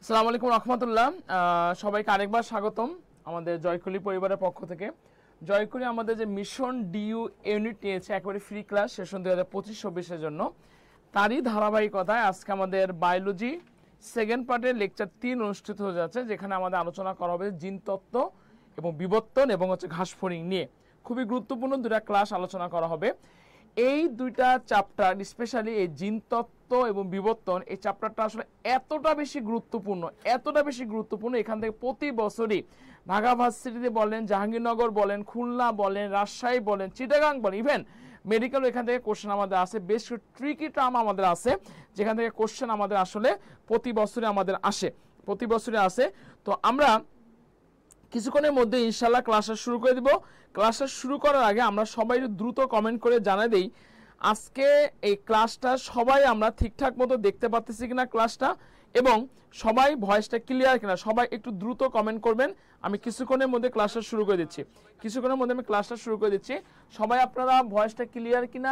আসসালামু আলাইকুম রহমতুল্লাহ। সবাইকে আরেকবার স্বাগতম আমাদের জয়কুলি পরিবারের পক্ষ থেকে। জয়কুলি আমাদের যে মিশন ডিইউ ইউনিট নিয়েছে একেবারে ফ্রি ক্লাস সেশন 2025-26-এর জন্য, তারই ধারাবাহিকতায় আজকে আমাদের বায়োলজি সেকেন্ড পার্টের লেকচার 3 অনুষ্ঠিত হয়ে যাচ্ছে, যেখানে আমাদের আলোচনা করা হবে জিনতত্ত্ব এবং বিবর্তন এবং ঘাসফড়িং নিয়ে। খুবই গুরুত্বপূর্ণ দুটা ক্লাস আলোচনা করা হবে। এই দুইটা চ্যাপ্টার, স্পেশালি এই জিনতত্ত্ব এবং বিবর্তন, এই চ্যাপ্টারটা আসলে এতটা বেশি গুরুত্বপূর্ণ, এখান থেকে প্রতি বছরই ঢাকা ভার্সিটিতে বলেন, জাহাঙ্গীরনগর বলেন, খুলনা বলেন, রাজশাহী বলেন, চিটাগাং বলেন, ইভেন মেডিকেল এখান থেকে কোশ্চেন আমাদের আছে। বেশ ট্রিকি টার্ম আমাদের আছে যেখান থেকে কোশ্চেন আমাদের আসলে প্রতি বছরে আসে। তো আমরা কিছুক্ষণের মধ্যে ইনশাল্লাহ ক্লাসটা শুরু করে দিব। ক্লাসটা শুরু করার আগে আমরা সবাই দ্রুত কমেন্ট করে জানাই দেই আজকে এই ক্লাসটা সবাই আমরা ঠিকঠাক মতো দেখতে পাচ্ছি কিনা ক্লাসটা, এবং সবাই ভয়েসটা ক্লিয়ার কিনা। সবাই একটু দ্রুত কমেন্ট করবেন। আমি কিছুক্ষণের মধ্যে ক্লাসটা শুরু করে দিচ্ছি। সবাই আপনারা ভয়েসটা ক্লিয়ার কিনা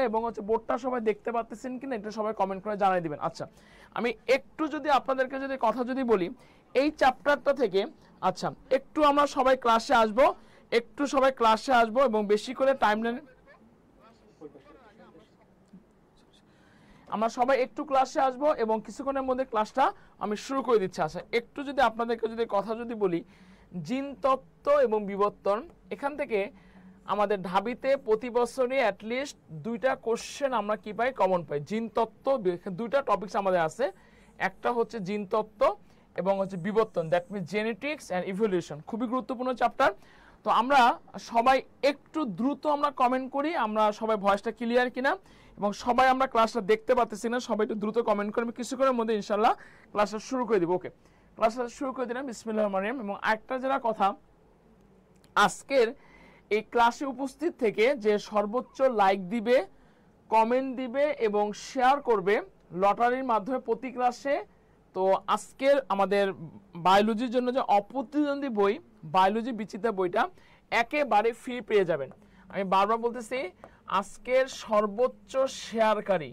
এবং বোর্ডটা সবাই দেখতে পাচ্ছেন কিনা একটু সবাই কমেন্ট করে জানাই দিবেন। আচ্ছা, আমি একটু যদি আপনাদেরকে কথা বলি এই চ্যাপ্টারটা থেকে, আচ্ছা একটু আমরা সবাই ক্লাসে আসবো এবং বেশি করে টাইমলাইন আমরা সবাই একটু ক্লাসে আসবো এবং কিছুক্ষণের মধ্যে ক্লাসটা আমি শুরু করে দিচ্ছি। আচ্ছা, একটু যদি আপনাদেরকে কথা বলি জিনতত্ত্ব এবং বিবর্তন, এখান থেকে আমাদের ঢাবিতে প্রতি বছরই অ্যাটলিস্ট দুইটা কোশ্চেন আমরা কি পাই, কমন পাই। জিনতত্ত্ব, দুইটা টপিকস আমাদের আছে, একটা হচ্ছে জিনতত্ত্ব এবং হচ্ছে বিবর্তন, that means genetics and evolution. খুবই গুরুত্বপূর্ণ চ্যাপ্টার। তো আমরা সবাই একটু দ্রুত আমরা কমেন্ট করি আমরা সবাই ভয়েসটা ক্লিয়ার কিনা এবং সবাই আমরা ক্লাসটা দেখতে পাচ্ছি না। সবাই একটু দ্রুত কমেন্ট করবে, কিছুক্ষণের মধ্যে ইনশাল্লাহ ক্লাসটা শুরু করে দিব। ওকে, ক্লাসটা শুরু করে দিলাম। বিসমিল্লাহির রহমানির রহিম। এবং একটা যেটা কথা, আজকের এই ক্লাসে উপস্থিত থেকে যে সর্বোচ্চ লাইক দিবে, কমেন্ট দিবে এবং শেয়ার করবে লটারির মাধ্যমে প্রতি ক্লাসে, তো আজকের আমাদের বায়োলজির জন্য যে অপ্রতিদ্বন্দ্বী বই বায়োলজি বিচিত্রা বইটা একেবারে ফ্রি পেয়ে যাবেন। আমি বারবার বলতেছি, আজকের সর্বোচ্চ শেয়ারকারী,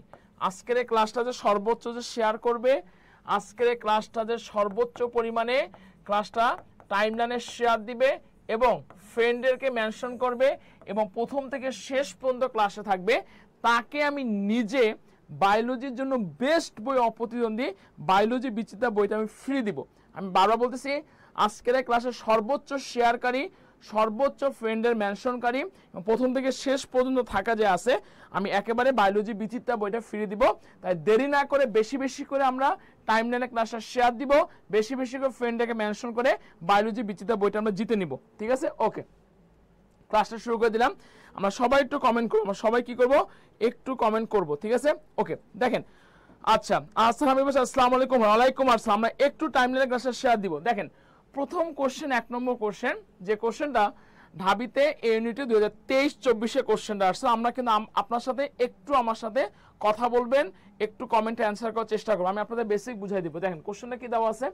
আজকের এই ক্লাসটা যে সর্বোচ্চ যে শেয়ার করবে, আজকের এই ক্লাসটা যে সর্বোচ্চ পরিমাণে ক্লাসটা টাইমলাইনে শেয়ার দিবে এবং ফ্রেন্ডদেরকে মেনশন করবে এবং প্রথম থেকে শেষ পর্যন্ত ক্লাসে থাকবে, তাকে আমি নিজে বায়োলজির জন্য বেস্ট বই অপ্রতিদ্বন্দ্বী বায়োলজি বিচিত্রা বইটা আমি ফ্রি দিব। আমি বারবার বলতেছি, আজকের এই ক্লাসের সর্বোচ্চ শেয়ারকারী, সর্বোচ্চ ফ্রেন্ডের মেনশনকারী, প্রথম থেকে শেষ পর্যন্ত থাকা যে আছে, আমি একেবারে বায়োলজি বিচিত্রা বইটা ফ্রি দিব। তাই দেরি না করে বেশি করে আমরা টাইমলাইনে ক্লাসটা শেয়ার দিব, বেশি করে ফ্রেন্ডকে মেনশন করে বায়োলজি বিচিত্রা বইটা আমরা জিতে নিব। ঠিক আছে? ওকে, ক্লাসটা শুরু করে দিলাম। আমরা সবাই একটু কমেন্ট করবো, আমরা সবাই কি করব, একটু কমেন্ট করব। ঠিক আছে? ওকে, দেখেন। আচ্ছা, আসসালামু আলাইকুম। ওয়ালাইকুম আসসালাম। আমরা একটু টাইমলাইনে ক্লাসটা শেয়ার দিব। দেখেন, প্রথম কোশ্চেন, 1 নম্বর কোশ্চেন, যে কোশ্চেনটা ঢাবিতে ইউনিটে 2023-24-এ কোশ্চেনটা আসছে। আমরা কিন্তু আপনার সাথে একটু আমার সাথে কথা বলবেন, একটু কমেন্টে অ্যান্সার করার চেষ্টা করবো। আমি আপনাদের বেসিক বুঝাই দিব। দেখেন কোশ্চেনটা কি দেওয়া আছে,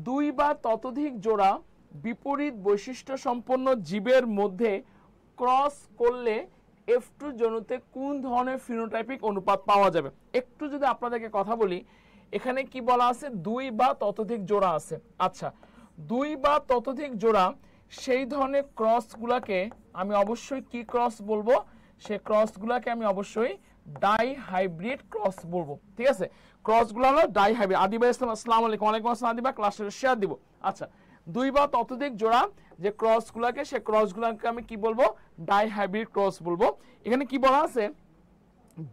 2 বা ততোধিক জোড়া বিপরীত বৈশিষ্ট্য সম্পন্ন জীবের মধ্যে ক্রস করলে F2 জনুতে কোন ধরনের ফিনোটাইপিক অনুপাত পাওয়া যাবে। একটু যদি আপনাদেরকে কথা বলি, এখানে কি বলা আছে, 2 বা ততোধিক জোড়া আছে। আচ্ছা, 2 বা ততোধিক জোড়া, সেই ধরনের ক্রসগুলাকে আমি অবশ্যই কি ক্রস বলবো, সেই ক্রসগুলাকে আমি অবশ্যই ডাই হাইব্রিড ক্রস বলবো। ঠিক আছে? ক্রসগুলো হলো ডাই হাইব্রিড। আদিবা ইসলাম, আসসালামু আলাইকুম। ওয়ালাইকুম আসসালাম আদিবা, ক্লাসের শেয়ার দিব। আচ্ছা, 2 বা ততোধিক জোড়া যে ক্রসগুলাকে, সেই ক্রসগুলাকে আমি কি বলবো, ডাই হাইব্রিড ক্রস বলবো। এখানে কি বলা আছে,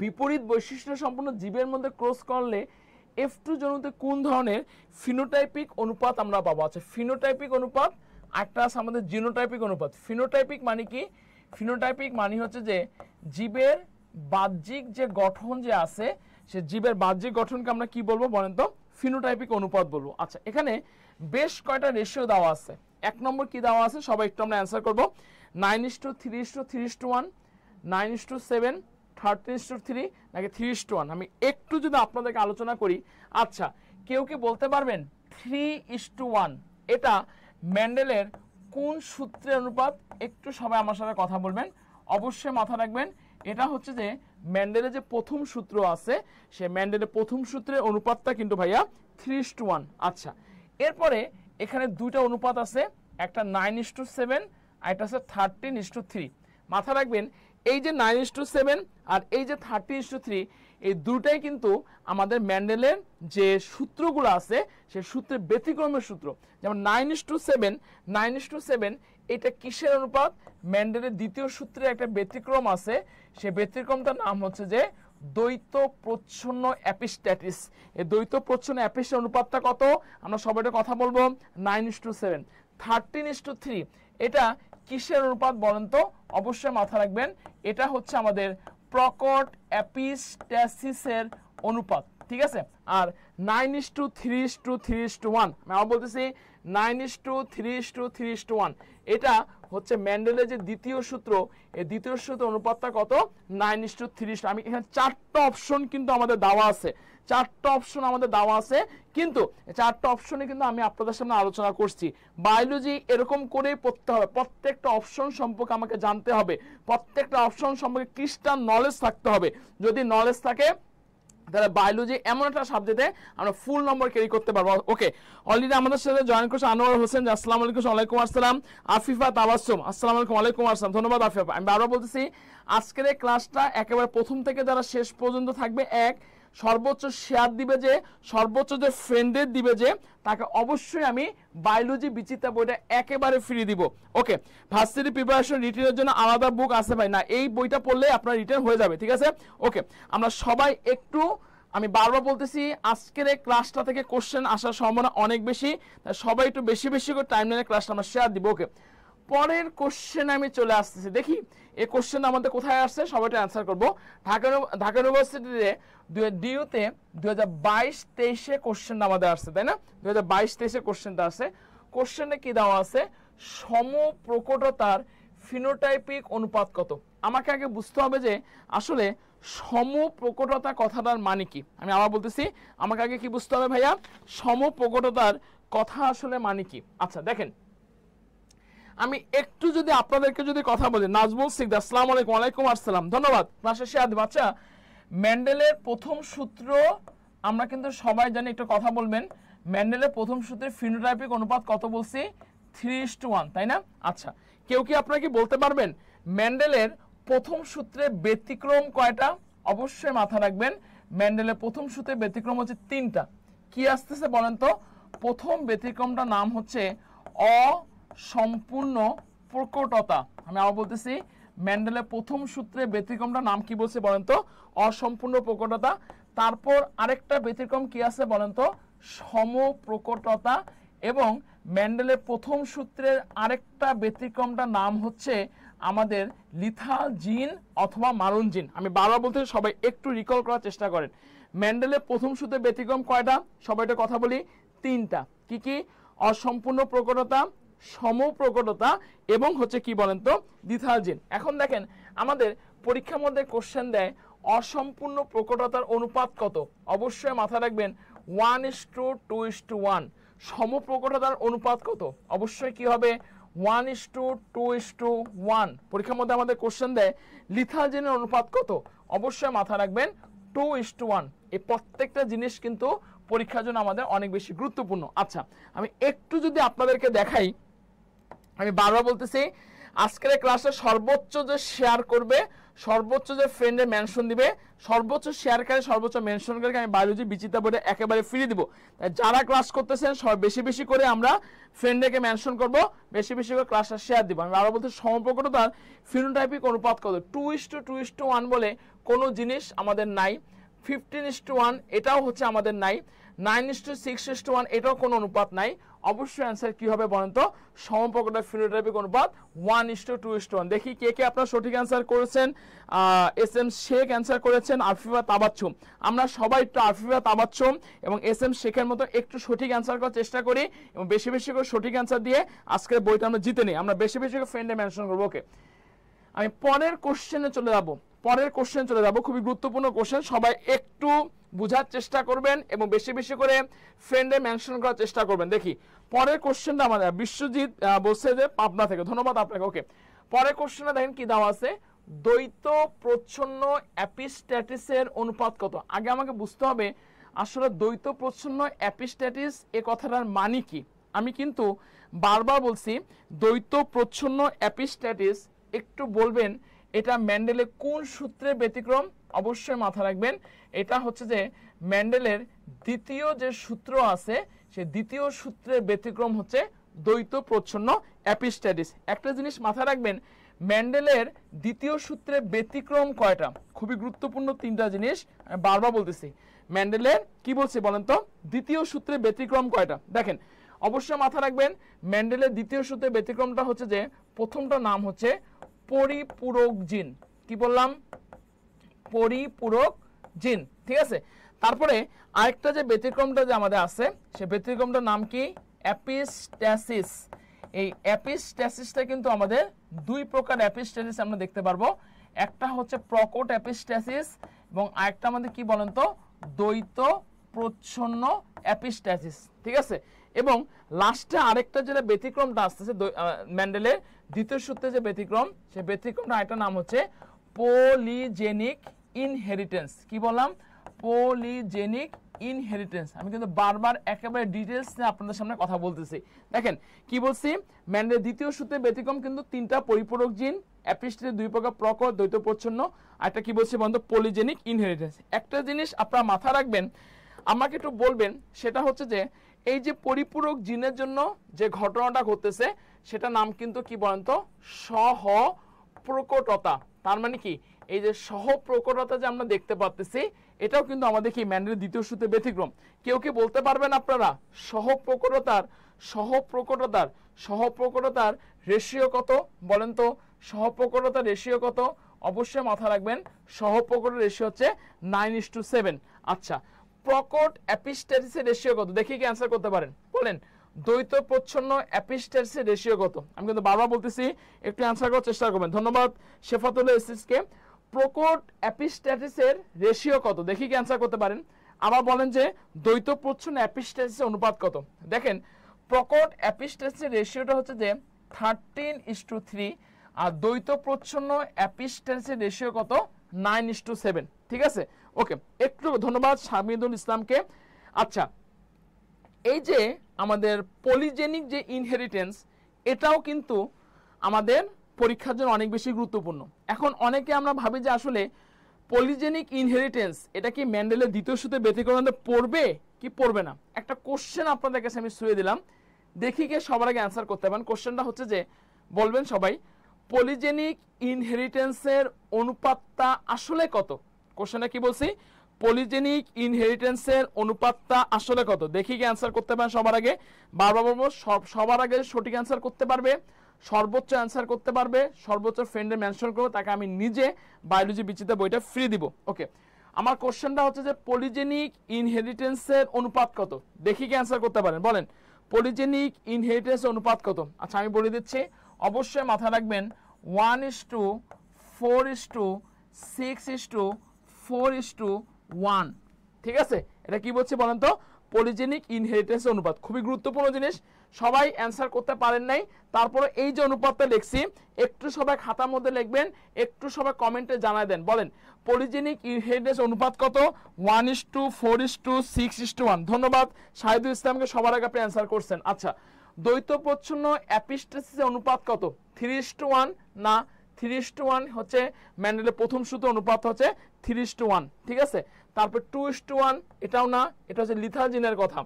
বিপরীত বৈশিষ্ট্য সম্পন্ন জীবের মধ্যে ক্রস করলে F2 জনুতে কোন ধরনের ফিনোটাইপিক অনুপাত আমরা পাবো। আচ্ছা, ফিনোটাইপিক অনুপাত, একটা আছে আমাদের জিনোটাইপিক অনুপাত। ফিনোটাইপিক মানে কি, ফিনোটাইপিক মানে হচ্ছে যে জীবের বাহ্যিক যে গঠন যে আছে, সে জীবের বাহ্যিক গঠনকে আমরা কি বলবো বলেন তো, ফিনোটাইপিক অনুপাত বলবো। আচ্ছা, এখানে বেশ কয়টা রেশিও দেওয়া আছে। 1 নম্বর কি দেওয়া আছে, সবাই একটু আমরা অ্যান্সার করবো, 9:3:3:1, 9:7, 13:3 নাকি 3:1। আমি একটু যদি আপনাদেরকে আলোচনা করি, আচ্ছা কেউ কি বলতে পারবেন 3:1 এটা মেন্ডেলের কোন সূত্রের অনুপাত? একটু সবাই আমার সাথে কথা বলবেন, অবশ্যই মাথা রাখবেন, এটা হচ্ছে যে মেন্ডেলের যে প্রথম সূত্র আছে সেই মেন্ডেলের প্রথম সূত্রের অনুপাতটা কিন্তু ভাইয়া 3:1। আচ্ছা, এরপরে এখানে দুইটা অনুপাত আছে, একটা 9:7 আর একটা আছে 13:3। মাথা রাখবেন এই যে 9:7 আর এই যে 13:3 এই দুটাই কিন্তু আমাদের মেন্ডেলের যে সূত্রগুলো আছে সেই সূত্রের ব্যতিক্রমের সূত্র। যেমন 9:7 এটা কিসের অনুপাত? মেন্ডেলের দ্বিতীয় সূত্রে একটা ব্যতিক্রম আছে, সেই ব্যতিক্রমটার নাম হচ্ছে যে দ্বৈত প্রচ্ছন্ন অ্যাপিস্ট্যাটিস। এই দ্বৈত প্রচ্ছন্ন অ্যাপিস্টের অনুপাতটা কত? আমরা সবাইটা কথা বলবো 9:7। 13:3 এটা কিসের অনুপাত বলেন তো? অবশ্যই মাথা রাখবেন এটা হচ্ছে আমাদের প্রকট অ্যাপিস্ট্যাসিসের অনুপাত, ঠিক আছে? আর 9:3:3:1 আমি আবার বলতেছি 9:3:3:1 এটা হচ্ছে মেন্ডেলের যে দ্বিতীয় সূত্র, এই দ্বিতীয় সূত্র অনুপাতটা কত? 9:3। আমি এখানে চারটা অপশন কিন্তু আমাদের দেওয়া আছে, চারটা অপশন আমাদের দেওয়া আছে, কিন্তু চারটা অপশনে কিন্তু আমি আপনাদের সামনে আলোচনা করছি। বায়োলজি এরকম করেই পড়তে হবে, প্রত্যেকটা অপশন সম্পর্কে আমাকে জানতে হবে, প্রত্যেকটা অপশন সম্পর্কে ক্রিস্টাল নলেজ থাকতে হবে। যদি নলেজ থাকে তাহলে বায়োলজি এমন একটা সাবজেক্টে আমরা ফুল নম্বর ক্যারি করতে পারবো। ওকে, অলরেডি আমাদের সাথে জয়েন করছে আনোয়ার হোসেন, আসসালামু আলাইকুম। ওয়ালাইকুম আসসালাম। আফিফা তাবাসসুম, আসসালামু আলাইকুম। ওয়ালাইকুম আসসালাম, ধন্যবাদ আফিফা। আমি বারবার বলতেছি আজকের এই ক্লাসটা একেবারে প্রথম থেকে যারা শেষ পর্যন্ত থাকবে, এক সর্বোচ্চ শেয়ার দিবে যে, সর্বোচ্চ যে ফ্রেন্ডের দিবে যে, তাকে অবশ্যই আমি বায়োলজি বিচিত্রা বইটা একেবারে ফ্রি দিব। ওকে, ভার্সিটি প্রিপারেশন রিটেনের জন্য আলাদা বুক আছে ভাই? না, এই বইটা পড়লে আপনার রিটেন হয়ে যাবে, ঠিক আছে? ওকে, আমরা সবাই একটু, আমি বারবার বলতেছি আজকের এই ক্লাসটা থেকে কোশ্চেন আসার সম্ভাবনা অনেক বেশি, তাই সবাই একটু বেশি বেশি করে টাইম লাইনে ক্লাসটা আমরা শেয়ার দিব। ওকে, পরের কোশ্চেনে আমি চলে আসতেছি, দেখি এই কোশ্চেন আমাদের কোথায় আসছে, সবাইটা অ্যান্সার করবো। ঢাকা ইউনিভার্সিটিতে ডিইউতে 2022-23 কোশ্চেনটা আমাদের আসছে, তাই না? 2022-23 কোশ্চেনটা আসছে। কোশ্চেনে কি দেওয়া আছে? সমপ্রকটতার ফিনোটাইপিক অনুপাত কত? আমাকে আগে বুঝতে হবে যে আসলে সমপ্রকটতা কথাটার মানে কি। আমি আবার বলতেছি, আমাকে আগে কি বুঝতে হবে ভাইয়া? সমপ্রকটতার কথা আসলে মানে কি। আচ্ছা দেখেন, আমি একটু যদি আপনাদেরকে যদি কথা বলি, নাজমুল সিকদার, আসসালামু আলাইকুম। ওয়ালাইকুম আসসালাম, ধন্যবাদ। ক্লাসে শেয়ার দিব। আচ্ছা, মেন্ডেলের প্রথম সূত্র আমরা কিন্তু সবাই জানি, একটু কথা বলবেন। মেন্ডেলের প্রথম সূত্রের ফিনোটাইপিক অনুপাত কত বলছি? 3:1, তাই না? আচ্ছা, কেউ কি আপনারা কি বলতে পারবেন মেন্ডেলের প্রথম সূত্রে ব্যতিক্রম কয়টা? অবশ্যই মাথা রাখবেন মেন্ডেলের প্রথম সূত্রে ব্যতিক্রম হচ্ছে 3টা। কি আসতেছে বলেন তো? প্রথম ব্যতিক্রমটার নাম হচ্ছে অসম্পূর্ণ প্রকটতা। আমি আবার বলতেছি, মেন্ডেলের প্রথম সূত্রে ব্যতিক্রমটার নাম কি বলছে বলেন তো? অসম্পূর্ণ প্রকটতা। তারপর আরেকটা ব্যতিক্রম কি আছে বলেন তো? সমপ্রকটতা। এবং মেন্ডেলের প্রথম সূত্রের আরেকটা ব্যতিক্রমটার নাম হচ্ছে আমাদের লিথাল জিন অথবা মারণ জিন। আমি বারবার বলতে, সবাই একটু রিকল করার চেষ্টা করেন। মেন্ডেলের প্রথম সূত্রের ব্যতিক্রম কয়টা? সবাইটা কথা বলি, 3টা। কি কি? অসম্পূর্ণ প্রকটতা, সমপ্রকটতা এবং হচ্ছে কি বলেন তো? লিথাল জিন। এখন দেখেন আমাদের পরীক্ষার মধ্যে কোশ্চেন দেয় অসম্পূর্ণ প্রকটতার অনুপাত কত? অবশ্যই মাথা রাখবেন 1:2:1। সমপ্রকটতার অনুপাত কত? অবশ্যই কি হবে? 1:2:1। পরীক্ষার মধ্যে আমাদের কোশ্চেন দেয় লিথাল জিনের অনুপাত কত? অবশ্যই মাথা রাখবেন 2:1। এই প্রত্যেকটা জিনিস কিন্তু পরীক্ষার জন্য আমাদের অনেক বেশি গুরুত্বপূর্ণ। আচ্ছা, আমি একটু যদি আপনাদেরকে দেখাই, আমি বারবার বলতেছি আজকের ক্লাসে সর্বোচ্চ যে শেয়ার করবে, সর্বোচ্চ যে ফ্রেন্ডে মেনশন দিবে, সর্বোচ্চ শেয়ারকারী, সর্বোচ্চ মেনশনকারীকে আমি বায়োলজি বিচিত্রা বইটা একেবারে ফ্রি দিব। তাই যারা ক্লাস করতেছেন সব বেশি বেশি করে আমরা ফ্রেন্ডকে মেনশন করব, বেশি বেশি করে ক্লাসটা শেয়ার দিব। আমি আরো বলতে, সমপ্রকটতার ফিনোটাইপিক অনুপাত কত? 2:2:1 বলে কোনো জিনিস আমাদের নাই। 15:1 এটাও হচ্ছে আমাদের নাই। 9:6:1 এটাও কোনো অনুপাত নাই। অবশ্যই অ্যান্সার কি হবে বলেন তো? সমপ্রকটতার ফিনোটাইপিক অনুপাত 1:2:1। দেখি কে কে আপনারা সঠিক অ্যান্সার করেছেন। SM শেখ অ্যান্সার করেছেন, আরফিফা তাবাচ্ছুম। আমরা সবাই একটু আরফিফা তাবাচ্ছুম এবং SM শেখের মতো একটু সঠিক অ্যান্সার করার চেষ্টা করি এবং বেশি বেশি করে সঠিক অ্যান্সার দিয়ে আজকের বইটা আমরা জিতে নিই। আমরা বেশি বেশি করে ফ্রেন্ডে মেনশন করবো। ওকে, আমি পরের কোশ্চেনে চলে যাব। খুবই গুরুত্বপূর্ণ কোশ্চেন, সবাই একটু বোঝার চেষ্টা করবেন এবং বেশি বেশি করে ফ্রেন্ডে মেনশন করার চেষ্টা করবেন। দেখি পরের কোশ্চেনটা আমাদের বিশ্বজিৎ বলছে যে পাবনা থেকে, ধন্যবাদ আপনাকে। ওকে, পরের কোশ্চেনে দেখেন কি দেওয়া আছে? দ্বৈত প্রচ্ছন্ন এপিস্ট্যাটিসের অনুপাত কত? আগে আমাকে বুঝতে হবে আসলে দ্বৈত প্রচ্ছন্ন এপিস্ট্যাটিস এ কথাটার মানে কি। আমি কিন্তু বারবার বলছি দ্বৈত প্রচ্ছন্ন এপিস্ট্যাটিস, একটু বলবেন এটা মেন্ডেলের কোন সূত্রের ব্যতিক্রম? অবশ্যই মাথা রাখবেন এটা হচ্ছে যে মেন্ডেলের দ্বিতীয় যে সূত্র আছে সেই দ্বিতীয় সূত্রের ব্যতিক্রম হচ্ছে দ্বৈত প্রচ্ছন্ন এপিস্ট্যাটিস। একটা জিনিস মাথায় রাখবেন, মেন্ডেলের দ্বিতীয় সূত্রের ব্যতিক্রম কয়টা? খুবই গুরুত্বপূর্ণ তিনটা জিনিস আমি বারবার বলতেছি। মেন্ডেলের কি বলছে বলেন তো, দ্বিতীয় সূত্রের ব্যতিক্রম কয়টা? দেখেন অবশ্যই মাথা রাখবেন মেন্ডেলের দ্বিতীয় সূত্রের ব্যতিক্রমটা হচ্ছে যে প্রথমটা নাম হচ্ছে পরিপূরক জিন। কি বললাম? পরিপূরক জিন, ঠিক আছে। তারপরে আরেকটা যে ব্যতিক্রমটা যে আমাদের আছে সে ব্যতিক্রমটার নাম কি? এপিস্ট্যাসিস। এই এপিস্ট্যাসিসটা কিন্তু আমাদের দুই প্রকার এপিস্ট্যাসিস আমরা দেখতে পারবো। একটা হচ্ছে প্রকট এপিস্ট্যাসিস এবং আরেকটা আমাদের কি বলেন তো, দ্বৈত প্রচ্ছন্ন এপিস্ট্যাসিস, ঠিক আছে। এবং লাস্টে আরেকটা যেটা ব্যতিক্রমটা আসতেছে মেন্ডেলের দ্বিতীয় সূত্রে যে ব্যতিক্রম, সেই ব্যতিক্রমটা আরেকটা নাম হচ্ছে পলিজেনিক ইনহেরিটেন্স। কি বললাম? Polygenic inheritance. আমি কিন্তু বারবার একেবারে ডিটেলস নিয়ে আপনাদের সামনে কথা বলতেছি। দেখেন কি বলছি, মেন্ডেলের দ্বিতীয় সূত্রের ব্যতিক্রম কিন্তু তিনটা পরিপূরক জিন, এপিস্ট্যাটিস দুই প্রকার, প্রকট, দ্বৈত প্রচ্ছন্ন, আর একটা কি বলছি বন্ধু, পলিজেনিক ইনহেরিটেন্স। একটা জিনিস আপনারা মাথা রাখবেন, আমাকে একটু বলবেন, সেটা হচ্ছে যে এই যে পরিপূরক জিনের জন্য যে ঘটনাটা ঘটতেছে সেটা নাম কিন্তু কি বলেন তো, সহ প্রকটতা। তার মানে কি, এই যে সহ প্রকটতা যে আমরা দেখতে পাচ্ছি এটাও কিন্তু আমাদের কি মেন্ডেলের দ্বিতীয় সূত্রের ব্যতিক্রম। কেউ কি বলতে পারবেন আপনারা সহ প্রকটতার রেশিও কত বলেন তো? সহ প্রকটতার রেশিও কত? অবশ্যই মাথা রাখবেন সহ প্রকটের রেশিও হচ্ছে 9:7। আচ্ছা, প্রকট এপিস্ট্যাটিসের রেশিও কত? দেখি কি অ্যান্সার করতে পারেন, বলেন। দ্বৈত প্রচ্ছন্ন এপিস্ট্যাটিসের রেশিও কত? আমি কিন্তু বারবার বলতেছি একটু অ্যান্সার করার চেষ্টা করবেন। ধন্যবাদ শেফাতুল ইসিসকে। প্রকট এপিস্ট্যাটিসের রেশিও কত? দেখি কি অ্যান্সার করতে পারেন। আবার বলেন যে দ্বৈত প্রচ্ছন্ন এপিস্ট্যাটিসের অনুপাত কত? দেখেন প্রকট এপিস্ট্যাটিসের রেশিওটা হচ্ছে যে 13:3 আর দ্বৈত প্রচ্ছন্ন এপিস্ট্যাটিসের রেশিও কত? 9:7, ঠিক আছে। ওকে, একটু ধন্যবাদ শামিদুল ইসলামকে। আচ্ছা, এই যে আমাদের পলিজেনিক যে ইনহেরিটেন্স, এটাও কিন্তু আমাদের পরীক্ষার জন্য অনেক বেশি গুরুত্বপূর্ণ। এখন অনেকে আমরা ভাবি যে আসলে পলিজেনিক ইনহেরিটেন্স এটা কি মেন্ডেলের দ্বিতীয় সূত্রে ব্যতিক্রম পড়বে কি পড়বে না? একটা কোশ্চেন আপনাদের কাছে আমি ছুঁয়ে দিলাম, দেখি কে সবার আগে অ্যান্সার করতে পারেন। কোশ্চেনটা হচ্ছে যে বলবেন সবাই, পলিজেনিক ইনহেরিটেন্সের অনুপাতটা আসলে কত? কোশ্চেনটা কি বলছি? পলিজেনিক ইনহেরিটেন্সের অনুপাতটা আসলে কত? দেখি কি অ্যান্সার করতে পারেন সবার আগে। বারবার বলবো সবার আগে সঠিক অ্যান্সার করতে পারবে, সর্বোচ্চ অ্যান্সার করতে পারবে, সর্বোচ্চ ফ্রেন্ডে মেনশন করবো, তাকে আমি নিজে বায়োলজি বিচিত্রা বইটা ফ্রি দিব। ওকে, আমার কোশ্চেনটা হচ্ছে যে পলিজেনিক ইনহেরিটেন্সের অনুপাত কত? দেখি কি অ্যান্সার করতে পারেন, বলেন। পলিজেনিক ইনহেরিটেন্সের অনুপাত কত? আচ্ছা আমি বলে দিচ্ছি, অবশ্যই মাথা রাখবেন 1:4:6:4:1, ঠিক আছে। এটা কি বলছে বলেন তো? পলিজেনিক ইনহেরিটেন্স অনুপাত। খুবই গুরুত্বপূর্ণ জিনিস, সবাই অ্যান্সার করতে পারেন নাই, তারপরে এই যে অনুপাতটা লিখছি একটু সবাই খাতার মধ্যে লিখবেন, একটু সবাই কমেন্টে জানায় দেন, বলেন পলিজেনিক ইনহেরিটেন্স অনুপাত কত? 1:4:6:1। ধন্যবাদ শাহিদুল ইসলামকে, সবার আগে আপনি অ্যান্সার করছেন। আচ্ছা, দ্বৈত প্রচ্ছন্ন এপিস্ট্যাটিসের অনুপাত কত? 3:1 না, 3:1 হচ্ছে মেন্ডেলের প্রথম সূত্র, অনুপাত হচ্ছে 3:1, ঠিক আছে। তারপর 2:1 এটাও না, এটা হচ্ছে লিথাজিনের কথা।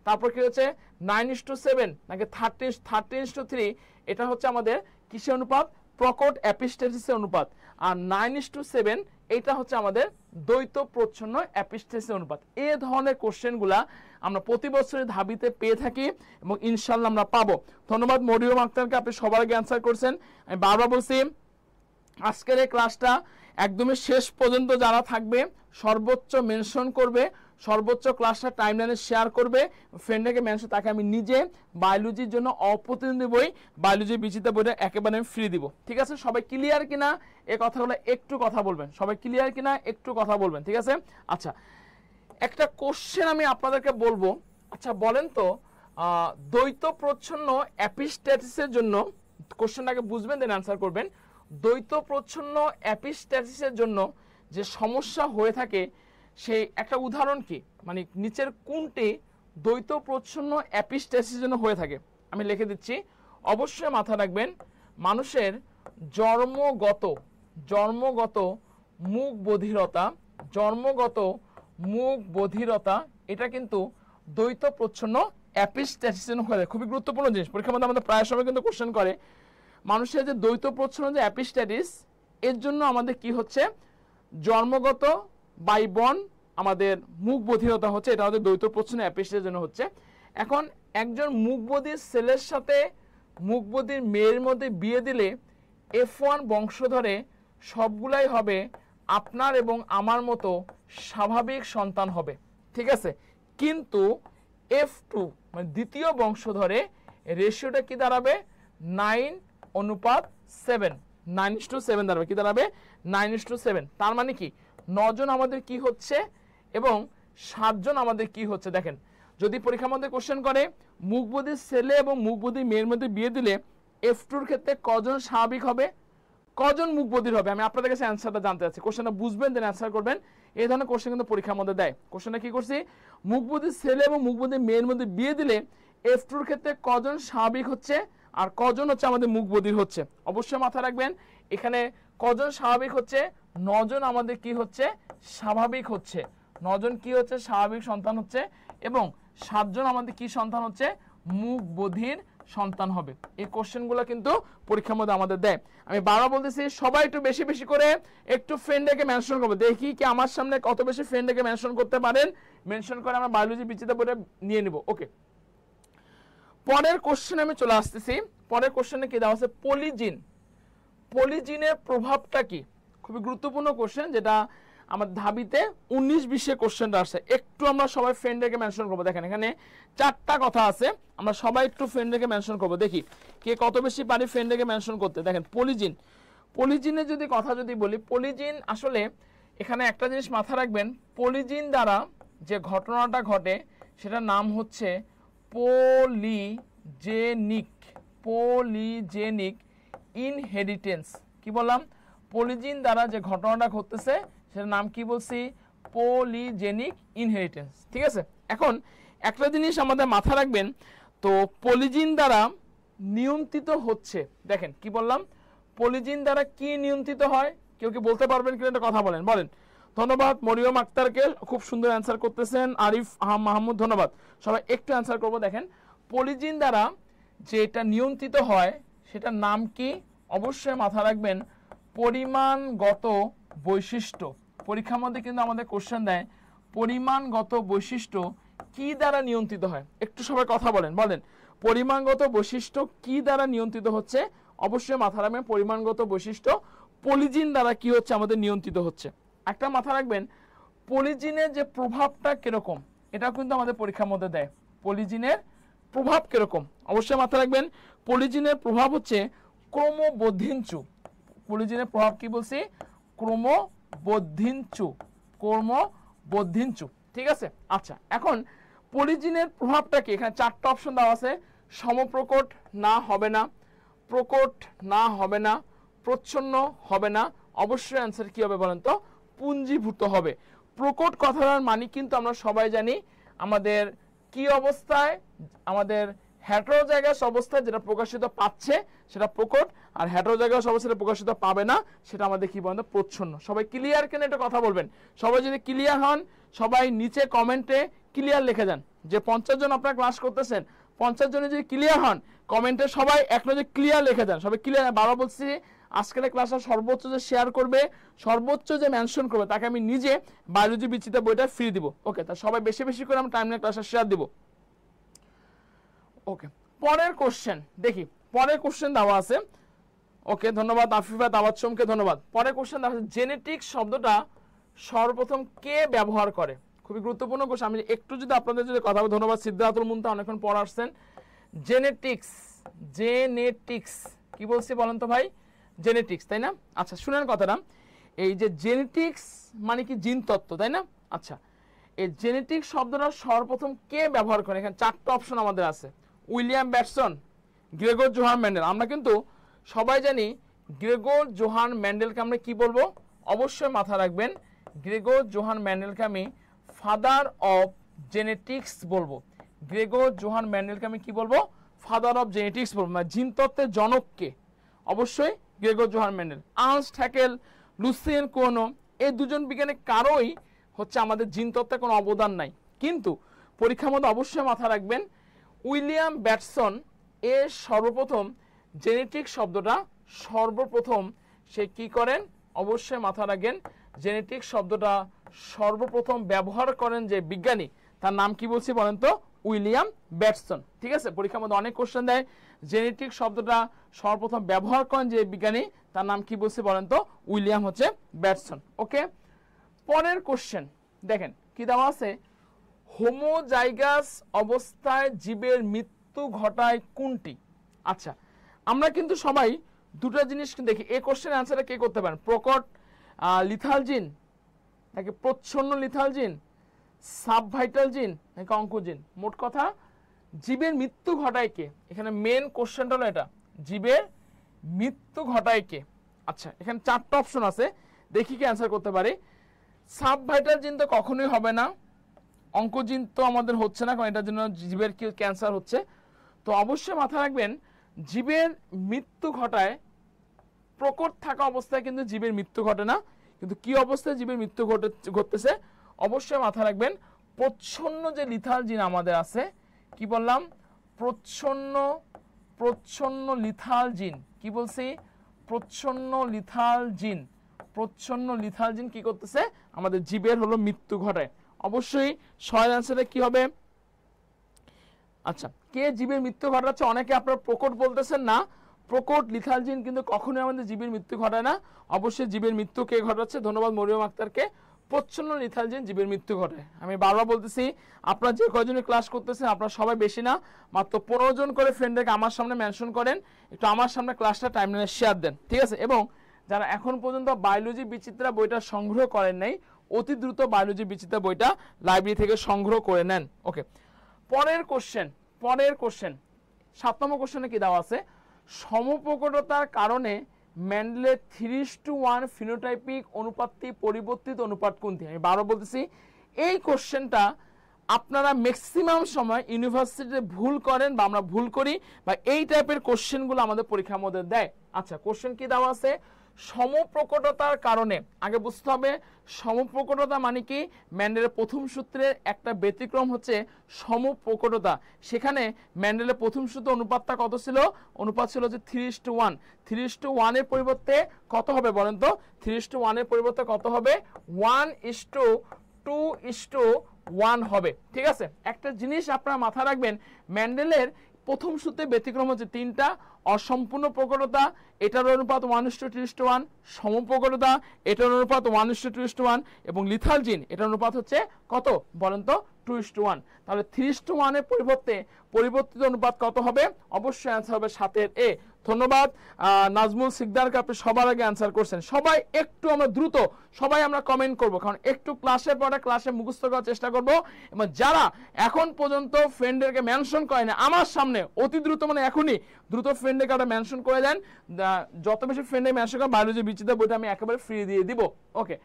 তারপর কি হচ্ছে 9:7 নাকি 13:3, এটা হচ্ছে আমাদের কিসের অনুপাত? প্রকট এপিস্ট্যাটিসের অনুপাত। আর 9:7 এটা হচ্ছে আমাদের দ্বৈত প্রচ্ছন্ন এপিস্ট্যাটিসের অনুপাত। এই ধরনের কোশ্চেনগুলা আমরা প্রতি বছরের ধাবিতে পেয়ে থাকি এবং ইনশাল্লাহ আমরা পাবো। ধন্যবাদ মরিয়ম আক্তারকে, আপনি সবার আগে অ্যান্সার করছেন। আমি বারবার বলছি আজকের এই ক্লাসটা একদমই শেষ পর্যন্ত যারা থাকবে সর্বোচ্চ মেনশন করবে, সর্বোচ্চ ক্লাসটা টাইমলাইনে শেয়ার করবে, ফ্রেন্ডকে মেনশন, তাকে আমি নিজে বায়োলজির জন্য অপ্রতিদ্বন্দ্বী বই বায়োলজি বিচিত্রা বইটা একেবারে আমি ফ্রি দিব, ঠিক আছে। সবাই ক্লিয়ার কিনা এই কথাগুলো একটু কথা বলবেন, সবাই ক্লিয়ার কিনা একটু কথা বলবেন, ঠিক আছে। আচ্ছা, একটা কোশ্চেন আমি আপনাদেরকে বলবো। আচ্ছা বলেন তো, দ্বৈত প্রচ্ছন্ন এপিস্ট্যাটিসের জন্য, কোশ্চেনটাকে বুঝবেন দেন অ্যান্সার করবেন। দ্বৈত প্রচ্ছন্ন অ্যাপিস্ট্যাসিসের জন্য যে সমস্যা হয়ে থাকে সেই একটা উদাহরণ কি, মানে নিচের কোনটি দ্বৈত প্রচ্ছন্ন অ্যাপিস্ট্যাসিসের জন্য হয়ে থাকে? আমি লিখে দিচ্ছি, অবশ্যই মাথা রাখবেন, মানুষের জন্মগত মুখ বধিরতা এটা কিন্তু দ্বৈত প্রচ্ছন্ন অ্যাপিস্ট্যাসিসের জন্য হয়ে থাকে। খুবই গুরুত্বপূর্ণ জিনিস, পরীক্ষার মধ্যে আমাদের প্রায় সময় কিন্তু কোশ্চেন করে মানুষের যে দ্বৈত প্রচ্ছন্ন যে অ্যাপিস্ট্যাটিস এর জন্য আমাদের কি হচ্ছে, জন্মগত বাই বর্ন আমাদের মুখ বধিরতা হচ্ছে, এটা আমাদের দ্বৈত প্রচ্ছন্ন অ্যাপিস্ট্যাটিসের জন্য হচ্ছে। এখন একজন মুখবধির ছেলের সাথে মুখবধির মেয়ের মধ্যে বিয়ে দিলে F1 বংশধরে সবগুলাই হবে আপনার এবং আমার মতো স্বাভাবিক সন্তান হবে, ঠিক আছে। কিন্তু F2 মানে দ্বিতীয় বংশধরে রেশিওটা কি দাঁড়াবে, 9:7, 9:7 দাঁড়াবে, কি দাঁড়াবে 9:7। তার মানে কি 9 জন আমাদের কি হচ্ছে এবং 7 জন আমাদের কি হচ্ছে। দেখেন যদি পরীক্ষার মধ্যে কোশ্চেন করে মুখবধির ছেলে এবং মুখবধির মেয়ের মধ্যে বিয়ে দিলে F2 ক্ষেত্রে কজন স্বাভাবিক হবে, কজন মুখবধির হবে, আমি আপনাদের কাছে অ্যান্সারটা জানতে চাচ্ছি। কোশ্চেনটা বুঝবেন দেন অ্যান্সার করবেন। এই ধরনের কোশ্চেন কিন্তু পরীক্ষার মধ্যে দেয়। কোশ্চেনটা কি করছি, মুখবধির ছেলে এবং মুখবধির মেয়ের মধ্যে বিয়ে দিলে F2 ক্ষেত্রে কজন স্বাভাবিক হচ্ছে আর কজন হচ্ছে আমাদের মুখবধির হচ্ছে। অবশ্যই মাথা রাখবেন এখানে কজন স্বাভাবিক হচ্ছে, 9 জন আমাদের কি হচ্ছে, স্বাভাবিক হচ্ছে, 9 জন কি হচ্ছে, স্বাভাবিক সন্তান হচ্ছে এবং 7 জন আমাদের কি সন্তান হচ্ছে, মুখবধির সন্তান হবে। এই কোশ্চেনগুলো কিন্তু পরীক্ষার মধ্যে আমাদের দেয়। আমি বারবার বলতেছি সবাই একটু বেশি বেশি করে একটু ফ্রেন্ডকে মেনশন করবো, দেখি কি আমার সামনে কত বেশি ফ্রেন্ডকে মেনশন করতে পারেন। মেনশন করে আমরা বায়োলজি বিচিত্র বইটা নিয়ে নিব। ওকে, পরের কোশ্চেনে আমি চলে আসতেছি। পরের কোশ্চেনে কি দেওয়া আছে, পলিজিনের প্রভাবটা কি। খুবই গুরুত্বপূর্ণ কোশ্চেন, যেটা আমার ধাবিতে 19-20 কোশ্চেনটা আসছে। একটু আমরা সবাই ফ্রেন্ডকে মেনশন করবো। দেখেন এখানে 4টা কথা আছে, আমরা সবাই একটু ফ্রেন্ডকে মেনশন করবো, দেখি কে কত বেশি পারি ফ্রেন্ডকে মেনশন করতে। দেখেন পলিজিনের যদি কথা যদি বলি, পলিজিন আসলে এখানে একটা জিনিস মাথা রাখবেন, পলিজিন দ্বারা যে ঘটনাটা ঘটে সেটার নাম হচ্ছে পলিজেনিক ইনহেরিটেন্স। কি বললাম, পলিজিন দ্বারা যে ঘটনাটা ঘটতেছে সেটার নাম কি বলছি, পলিজেনিক ইনহেরিটেন্স, ঠিক আছে। এখন একটা জিনিস আমাদের মাথা রাখবেন, তো পলিজিন দ্বারা নিয়ন্ত্রিত হচ্ছে, দেখেন কি বললাম, পলিজিন দ্বারা কি নিয়ন্ত্রিত হয়, কেউ কি বলতে পারবেন কিনা একটা কথা বলেন। ধন্যবাদ মরিয়ম আক্তারকে, খুব সুন্দর অ্যান্সার করতেছেন। আরিফ মাহমুদ ধন্যবাদ। সবাই একটু অ্যান্সার করবো। দেখেন পলিজিন দ্বারা যেটা নিয়ন্ত্রিত হয় সেটার নাম কি, অবশ্যই মাথা রাখবেন পরিমাণগত বৈশিষ্ট্য। পরীক্ষার মধ্যে কিন্তু আমাদের কোশ্চেন দেয় পরিমাণগত বৈশিষ্ট্য কি দ্বারা নিয়ন্ত্রিত হয়। একটু সবাই কথা বলেন পরিমাণগত বৈশিষ্ট্য কি দ্বারা নিয়ন্ত্রিত হচ্ছে। অবশ্যই মাথা রাখবেন পরিমাণগত বৈশিষ্ট্য পলিজিন দ্বারা কি হচ্ছে আমাদের নিয়ন্ত্রিত হচ্ছে। একটা মাথা রাখবেন পলিজিনের যে প্রভাবটা কিরকম, এটা কিন্তু আমাদের পরীক্ষার মধ্যে দেয়। পলিজিনের প্রভাব কিরকম অবশ্যই মাথা রাখবেন। পলিজিনের প্রভাব হচ্ছে ক্রমবর্ধিঞ্চু। পলিজিনের প্রভাব কি বলছি, ক্রমবর্ধিঞ্চু, ঠিক আছে। আচ্ছা, এখন পলিজিনের প্রভাবটা কি, এখানে 4টা অপশন দেওয়া আছে, সমপ্রকট না হবে না, প্রকট না হবে না, প্রচ্ছন্ন হবে না, অবশ্যই অ্যান্সার কি হবে বলেন তো, পুঞ্জীভূত হবে। প্রকট কথার মানে কিন্তু আমরা সবাই জানি আমাদের কি অবস্থায়, আমাদের হেটেরোজাইগাস অবস্থায় যেটা প্রকাশিত পাচ্ছে সেটা প্রকট, আর হেটেরোজাইগাস অবস্থায় প্রকাশিত পাবে না সেটা আমাদের কি বলেন, প্রচ্ছন্ন। সবাই ক্লিয়ার কেন একটা কথা বলবেন। সবাই যদি ক্লিয়ার হন সবাই নিচে কমেন্টে ক্লিয়ার লিখে যান। যে 50 জন আপনারা ক্লাস করতেছেন 50 জনে যদি ক্লিয়ার হন কমেন্টে সবাই এক নজরে ক্লিয়ার লিখে যান। সবাই ক্লিয়ার, বারবার বলছি আজকের ক্লাসটা সর্বোচ্চ যে শেয়ার করবে, সর্বোচ্চ যে মেনশন করবে তাকে আমি নিজে বায়োলজি বিচিত্র বইটা ফ্রি দিব। ওকে, তা সবাই বেশি বেশি করে আমরা টাইমলাইন ক্লাসটা শেয়ার দিব। ওকে, পরের কোশ্চেন দেখি, পরের কোশ্চেন দেওয়া আছে। ওকে, ধন্যবাদ আফিফা তাবাচ্চমকে ধন্যবাদ। পরের কোশ্চেন দেওয়া আছে, জেনেটিক শব্দটা সর্বপ্রথম কে ব্যবহার করে। খুবই গুরুত্বপূর্ণ কোশ্চেন। আমি একটু যদি আপনাদের যদি কথা বলি, ধন্যবাদ সিদ্ধাতুল মুনতা অনেকক্ষণ পর আসছেন। জেনেটিক্স কি বলছি বলেন তো ভাই, জেনেটিক্স, তাই না? আচ্ছা শুনেন কথাটা, এই যে জেনেটিক্স মানে কি জিন তত্ত্ব, তাই না? আচ্ছা, এই জেনেটিক শব্দটা সর্বপ্রথম কে ব্যবহার করে, এখানে 4টা অপশন আমাদের আছে, William Bateson, Gregor Johann Mendel. আমরা কিন্তু সবাই জানি গ্রেগর জোহান মেন্ডেলকে আমরা কি বলবো? অবশ্যই মাথা রাখবেন, গ্রেগর জোহান মেন্ডেলকে আমি ফাদার অফ জেনেটিক্স বলবো। গ্রেগর জোহান মেন্ডেলকে আমি কি বলবো? ফাদার অফ জেনেটিক্স বলবো, মানে জিনতত্ত্বের জনককে অবশ্যই Gregor Johann Mendel. Ernst Haeckel, Lucien Cuenot, এই দুজন বিজ্ঞানী কারোই হচ্ছে আমাদের জিনতত্ত্বে কোনো অবদান নাই। কিন্তু পরীক্ষার মধ্যে অবশ্যই মাথা রাখবেন, উইলিয়াম ব্যাটসন এর সর্বপ্রথম জেনেটিক শব্দটা সর্বপ্রথম সে কি করেন? অবশ্যই মাথা রাখবেন, জেনেটিক শব্দটা সর্বপ্রথম ব্যবহার করেন যে বিজ্ঞানী, তার নাম কি বলছি বলেন তো? William Bateson. ঠিক আছে, পরীক্ষার মধ্যে অনেক কোশ্চেন দেয়, জেনেটিক শব্দটা সর্বপ্রথম ব্যবহার করেন যে বিজ্ঞানী, তার নাম কি বলছি বলেন তো? উইলিয়াম হচ্ছে ব্যাটসন। ওকে, পরের কোশ্চেন দেখেন কি দেওয়া আছে, হোমোজাইগাস অবস্থায় জীবের মৃত্যু ঘটায় কোনটি? আচ্ছা, আমরা কিন্তু সবাই দুটো জিনিস দেখি, এই কোশ্চেনের অ্যান্সারটা কে করতে পারেন? প্রকট লিথাল জিন নাকি প্রচ্ছন্ন লিথাল জিন, সাবভাইটাল জিন নাকি অঙ্কোজিন? মোট কথা জীবের মৃত্যু ঘটায় কে? এখানে মেন কোশ্চেনটা হলো এটা, জীবের মৃত্যু ঘটায় কে? আচ্ছা, এখানে চারটা অপশন আছে, দেখি কি অ্যান্সার করতে পারি। সাবভাইটাল জিন তো কখনোই হবে না, অঙ্কোজিন তো আমাদের হচ্ছে না, কারণ এটার জন্য জীবের কি ক্যান্সার হচ্ছে। তো অবশ্যই মাথা রাখবেন, জীবের মৃত্যু ঘটায়, প্রকট থাকা অবস্থায় কিন্তু জীবের মৃত্যু ঘটে না, কিন্তু কি অবস্থায় জীবের মৃত্যু ঘটতেছে? অবশ্যই মাথা রাখবেন, প্রচ্ছন্ন যে লিথাল জিন আমাদের আছে, কি বললাম? প্রচ্ছন্ন লিথাল জিন, কি বলছি? প্রচ্ছন্ন লিথাল জিন, প্রচ্ছন্ন লিথাল জিন কি করতেছে? আমাদের জীবের হলো মৃত্যু ঘটায়। অবশ্যই সঠিক অ্যান্সারে কি হবে? আচ্ছা, কে জীবের মৃত্যু ঘটাচ্ছে? অনেকে আপনারা প্রকট বলতেছেন না, প্রকট লিথাল জিন কিন্তু কখনোই আমাদের জীবের মৃত্যু ঘটায় না। অবশ্যই জীবের মৃত্যু কে ঘটাচ্ছে? ধন্যবাদ মরিয়ম আক্তারকে, প্রচ্ছন্ন লিথাল জিন জীবের মৃত্যু ঘটায়। আমি বারবার বলতেছি, আপনারা যে কয়জনে ক্লাস করতেছেন আপনারা সবাই বেশি না, মাত্র 15 জন করে ফ্রেন্ডকে আমার সামনে মেনশন করেন, একটু আমার সামনে ক্লাসটা টাইমলাইনে শেয়ার দেন, ঠিক আছে? এবং যারা এখন পর্যন্ত বায়োলজি বিচিত্রা বইটা সংগ্রহ করেন নাই, অতি দ্রুত বায়োলজি বিচিত্রা বইটা লাইব্রেরি থেকে সংগ্রহ করে নেন। ওকে, পরের কোশ্চেন 7 নম্বর কোশ্চেনে কি দেওয়া আছে, সমপ্রকটতার কারণে মেন্ডেলের 3:1 ফিনোটাইপিক অনুপাতটি পরিবর্তিত অনুপাত কোনটি? আমি বারবার বলতেছি, এই কোশ্চেনটা আপনারা ম্যাক্সিমাম সময় ইউনিভার্সিটিতে ভুল করেন বা আমরা ভুল করি, বা এই টাইপের কোশ্চেনগুলো আমাদের পরীক্ষার মধ্যে দেয়। আচ্ছা, কোশ্চেন কি দেওয়া আছে, সমপ্রকটতার কারণে, আগে বুঝতে হবে সমপ্রকটতা মানে কি? মেন্ডেলের প্রথম সূত্রের একটা ব্যতিক্রম হচ্ছে সমপ্রকটতা। সেখানে মেন্ডেলের প্রথম সূত্র অনুপাতটা কত ছিল? অনুপাত ছিল যে 3:1। 3:1 এর পরিবর্তে কত হবে বলেন তো? 3:1 এর পরিবর্তে কত হবে? 1:2:1 হবে। ঠিক আছে, একটা জিনিস আপনারা মাথায় রাখবেন, মেন্ডেলের প্রথম সূত্রে ব্যতিক্রম হচ্ছে 3টা, অসম্পূর্ণ প্রকটতা এটার অনুপাত 1:3:1, সমপ্রকটতা এটার অনুপাত 1:2:1, এবং লিথাল জিন এটার অনুপাত হচ্ছে কত বলেন তো? 2:1। তাহলে 3:1 এর পরিবর্তে পরিবর্তিত অনুপাত কত হবে? অবশ্যই অ্যান্সার হবে 7 এ। ধন্যবাদ নাজমুল সিকদারকে, আপনি সবার আগে অ্যান্সার করছেন। সবাই একটু আমরা দ্রুত সবাই আমরা কমেন্ট করব, কারণ একটু ক্লাসের পরে ক্লাসে মুখস্থ করার চেষ্টা করব, এবং যারা এখন পর্যন্ত ফ্রেন্ডদেরকে মেনশন করে না আমার সামনে অতি দ্রুত, মানে এখনই দ্রুত ফ্রেন্ডদেরকে একটা মেনশন করে দেন। যত বেশি ফ্রেন্ডে মেনশন করেন বায়োলজি বিচিত্রা বইটা আমি একেবারে ফ্রি দিয়ে দিব। ওকে,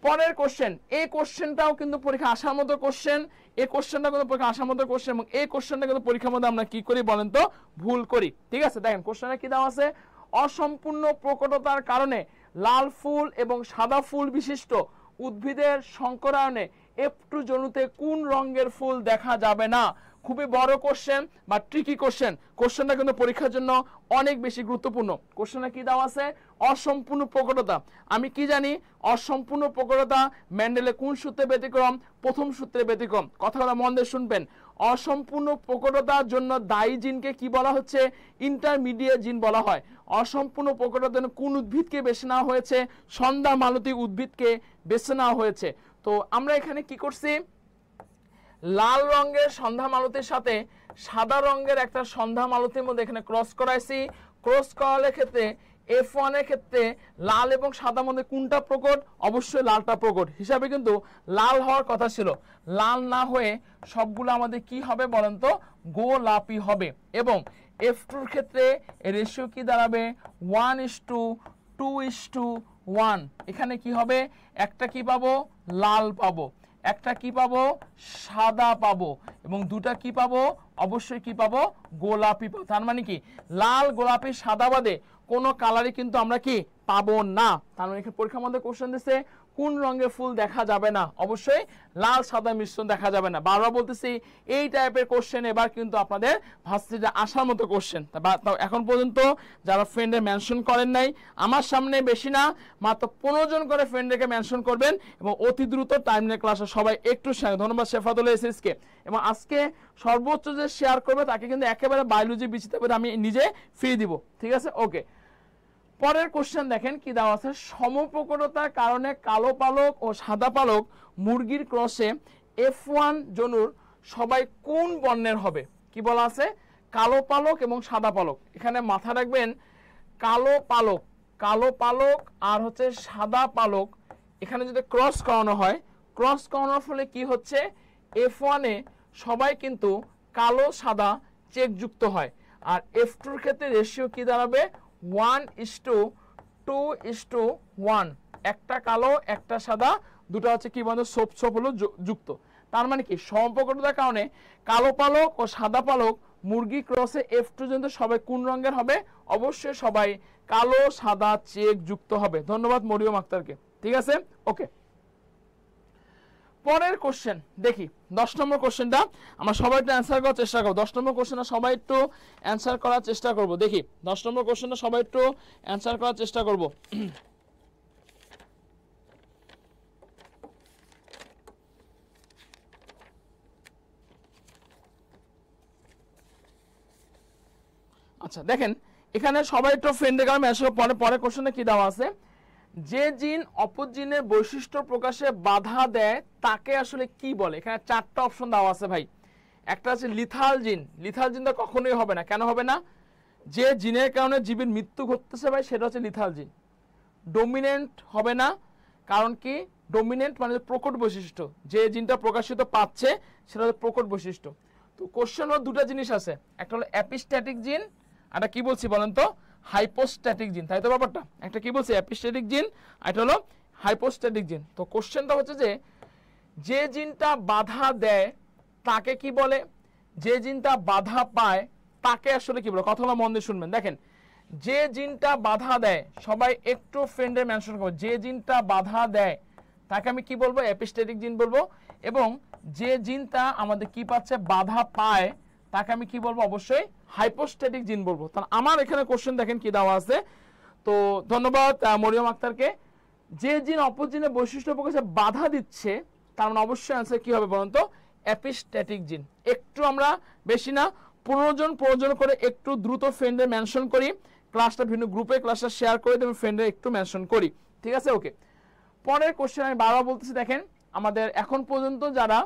পরের কোশ্চেন, এই কোশ্চেনটাও কিন্তু পরীক্ষা আসার মতো কোশ্চেন, এই কোশ্চেনটা কিন্তু পরীক্ষা আসার মতো কোশ্চেন, এবং এই কোশ্চেনটা কিন্তু পরীক্ষার মধ্যে আমরা কি করি বলেন তো? ভুল করি। ঠিক আছে, দেখেন কোশ্চেনে কি দেওয়া আছে, অসম্পূর্ণ প্রকটতার কারণে লাল ফুল এবং সাদা ফুল বিশিষ্ট উদ্ভিদের সংকরায়নে F2 জনুতে কোন রঙের ফুল দেখা যাবে না? খুবই বড় কোশ্চেন বা ট্রিকি কোশ্চেন, কোশ্চেনটা কিন্তু পরীক্ষার জন্য অনেক বেশি গুরুত্বপূর্ণ। কোশ্চেনে কি দেওয়া আছে? অসম্পূর্ণ প্রকটতা। আমি কি জানি অসম্পূর্ণ প্রকটতা মেন্ডেলের কোন সূত্রে ব্যতিক্রম? প্রথম সূত্রে ব্যতিক্রম। কথাটা মন দিয়ে শুনবেন, অসম্পূর্ণ প্রকটতার জন্য দায়ী জিনকে কি বলা হচ্ছে? ইন্টারমিডিয়েট জিন বলা হয়। অসম্পূর্ণ প্রকটতার জন্য কোন উদ্ভিদকে বেছে নেওয়া হয়েছে? সন্ধ্যা মালতী উদ্ভিদকে বেছে নেওয়া হয়েছে। তো আমরা এখানে কি করছি, লাল রঙের সন্ধ্যা মালতীর সাথে সাদা রঙের একটা সন্ধ্যা মালতীর মধ্যে এখানে ক্রস করাইছি। ক্রস করার ক্ষেত্রে F1 এর ক্ষেত্রে লাল এবং সাদার মধ্যে কোনটা প্রকট? অবশ্যই লালটা প্রকট, হিসাবে কিন্তু লাল হওয়ার কথা ছিল। লাল না হয়ে সবগুলো আমাদের কি হবে বলেন তো? গোলাপি হবে। এবং F2 এর ক্ষেত্রে এর রেশিও কি দাঁড়াবে 1:2:1। এখানে কি হবে, একটা কি পাবো লাল পাবো, একটা কি পাবো সাদা পাবো, এবং দুটা কি পাবো অবশ্যই কি পাবো গোলাপি পাবো। তার মানে কি লাল গোলাপি সাদা বাদে কোনো কালারই কিন্তু আমরা কি পাবো না। তার মানে এখানে পরীক্ষার মধ্যে কোশ্চেন দিচ্ছে কোন রঙের ফুল দেখা যাবে না, অবশ্যই লাল সাদা মিশ্রণ দেখা যাবে না। বারবার বলতেছি এই টাইপের কোশ্চেন এবার কিন্তু আপনাদের ভার্সিটিতে আসার মতো কোশ্চেন। এখন পর্যন্ত যারা ফ্রেন্ডে মেনশন করেন নাই, আমার সামনে বেশি না মাত্র 15 জন করে ফ্রেন্ডকে মেনশন করবেন এবং অতি দ্রুত টাইমলাইন ক্লাসে সবাই একটু শেয়ার। ধন্যবাদ শেফাতুল এসএসকে। এবং আজকে সর্বোচ্চ যে শেয়ার করবে তাকে কিন্তু একেবারে বায়োলজি বিচিতে আমি নিজে ফ্রি দিব, ঠিক আছে? ওকে, পরের কোশ্চেন দেখেন কি দেওয়া আছে, সমপ্রকটতার কারণে কালো পালক ও সাদা পালক মুরগির ক্রসে F1 জনুর সবাই কোন বর্ণের হবে? কি বলা আছে, কালো পালক এবং সাদা পালক। এখানে মাথা রাখবেন কালো পালক আর হচ্ছে সাদা পালক এখানে যদি ক্রস করানো হয়, ক্রস করানোর ফলে কি হচ্ছে F1 এ সবাই কিন্তু কালো সাদা চেক যুক্ত হয়, আর F2 এর ক্ষেত্রে রেশিও কি দাঁড়াবে 1:2:1। একটা কালো একটা সাদা, দুটো হচ্ছে কি বন্ধু সোপ হলো যুক্ত। তার মানে কি সমপ্রকটতার কারণে কালো পালক ও সাদা পালক মুরগি ক্রসে F2 পর্যন্ত সবাই কোন রঙের হবে? অবশ্যই সবাই কালো সাদা চেক যুক্ত হবে। ধন্যবাদ মরিয়ম আক্তারকে, ঠিক আছে? ওকে, পরের কোশ্চেন দেখি 10 নম্বর কোশ্চেনটা আমরা সবাই একটু অ্যান্সার করার চেষ্টা করব। 10 নম্বর কোশ্চেনটা সবাই একটু অ্যান্সার করার চেষ্টা করব। দেখি 10 নম্বর কোশ্চেনটা সবাই একটু অ্যান্সার করার চেষ্টা করব। আচ্ছা দেখেন এখানে সবাই একটু ফ্রেন্ডের কারণে মেসেজ পরে কোশ্চেনে কি দেওয়া আছে, যে জিন অপর জিনের বৈশিষ্ট্য প্রকাশে বাধা দেয় তাকে আসলে কি বলে? এখানে 4টা অপশন দেওয়া আছে ভাই। একটা আছে লিথাল জিন, লিথাল জিন তো কখনোই হবে না। কেন হবে না? যে জিনের কারণে জীবের মৃত্যু ঘটতেছে ভাই সেটা হচ্ছে লিথাল জিন। ডমিনেন্ট হবে না, কারণ কি ডমিনেন্ট মানে প্রকট বৈশিষ্ট্য, যে জিনটা প্রকাশিত পাচ্ছে সেটা হচ্ছে প্রকট বৈশিষ্ট্য। তো কোশ্চেন হলো দুটা জিনিস আছে, একটা হলো অ্যাপিস্ট্যাটিক জিন, একটা কি বলছি বলেন তো হাইপোস্ট্যাটিক জিন, তাই তো ব্যাপারটা? একটা কি বলছি অ্যাপিস্ট্যাটিক জিন, আর এটা হলো হাইপোস্ট্যাটিক জিন। তো কোশ্চেনটা হচ্ছে যে জিনটা বাধা দেয় তাকে কি বলে, যে জিনটা বাধা পায় তাকে আসলে কি বলে? কথাগুলো মন দিয়ে শুনবেন। দেখেন যে জিনটা বাধা দেয়, সবাই একটু ফ্রেন্ডে মেনশন করবো, যে জিনটা বাধা দেয় তাকে আমি কি বলবো? অ্যাপিস্ট্যাটিক জিন বলবো। এবং যে জিনটা আমাদের কি পাচ্ছে বাধা পায় তাকে আমি কি বলবো? অবশ্যই হাইপোস্ট্যাটিক জিন বলবো। তাহলে আমার এখানে কোশ্চেন দেখেন কি দেওয়া আছে। তো ধন্যবাদ মরিয়ম আক্তারকে। যে জিন অপর জিনের বৈশিষ্ট্য প্রকাশে বাধা দিচ্ছে তার মানে অবশ্যই অ্যান্সার কি হবে বলুন তো? অ্যাপিস্ট্যাটিক জিন। একটু আমরা বেশি না 15 জন প্রয়োজন করে একটু দ্রুত ফ্রেন্ডে মেনশন করি, ক্লাসটা ভিন্ন গ্রুপে ক্লাসটা শেয়ার করে দেবেন, ফ্রেন্ডে একটু মেনশন করি, ঠিক আছে? ওকে, পরের কোশ্চেন আমি বারবার বলতেছি, দেখেন আমাদের এখন পর্যন্ত যারা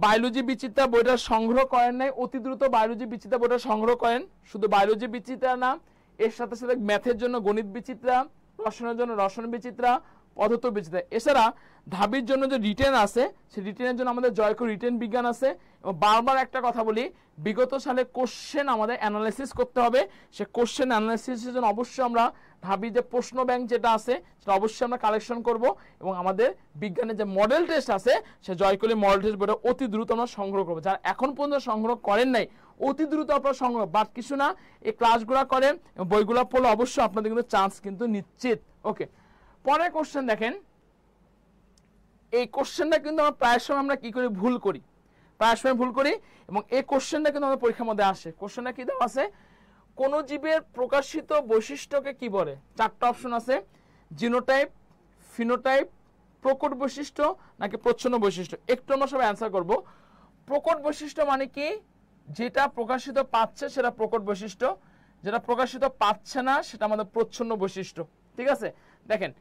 বায়োলজি বিচিত্রা বইটা সংগ্রহ করেন নাই অতি দ্রুত বায়োলজি বিচিত্রা বইটা সংগ্রহ করেন। শুধু বায়োলজি বিচিত্রা না, এর সাথে সাথে ম্যাথের জন্য গণিত বিচিত্রা, রসায়নের জন্য রসায়ন বিচিত্রা, পদার্থ বিচিত্রা, এছাড়া ঢাবির জন্য যে রিটেন আছে সেই রিটেনের জন্য আমাদের জয়কর রিটেন বিজ্ঞান আছে। এবং বারবার একটা কথা বলি, বিগত সালে কোশ্চেন আমাদের অ্যানালাইসিস করতে হবে। সে কোশ্চেন অ্যানালাইসিসের জন্য অবশ্যই আমরা ঢাবি যে প্রশ্ন ব্যাংক যেটা আছে সেটা অবশ্যই আমরা কালেকশন করব। এবং আমাদের বিজ্ঞানের যে মডেল টেস্ট আছে সে জয়কলি মডেল টেস্ট বইটা অতি দ্রুত আমরা সংগ্রহ করবো। যারা এখন পর্যন্ত সংগ্রহ করেন নাই অতি দ্রুত আপনারা সংগ্রহ, বাট কিছু না, এই ক্লাসগুলো করেন বইগুলো পড়লে অবশ্যই আপনাদের কিন্তু চান্স কিন্তু নিশ্চিত। ওকে, পরের কোশ্চেন দেখেন, এই কোশ্চেনটা কিন্তু আমরা প্রায় সময় আমরা কি করি ভুল করি, প্রায় সময় ভুল করি, এবং এই কোশ্চেনটা কিন্তু আমাদের পরীক্ষার মধ্যে আসে। কোশ্চেনটা কি দেওয়া আছে, কোন জীবের প্রকাশিত বৈশিষ্ট্যকে কি বলে? 4টা অপশন আছে, জিনোটাইপ, ফিনোটাইপ, প্রকট বৈশিষ্ট্য নাকি প্রচ্ছন্ন বৈশিষ্ট্য। একটু আমরা সবাই অ্যান্সার করব। প্রকট বৈশিষ্ট্য মানে কি? যেটা প্রকাশিত পাচ্ছে সেটা প্রকট বৈশিষ্ট্য, যেটা প্রকাশিত পাচ্ছে না সেটা আমাদের প্রচ্ছন্ন বৈশিষ্ট্য, ঠিক আছে? দেখেন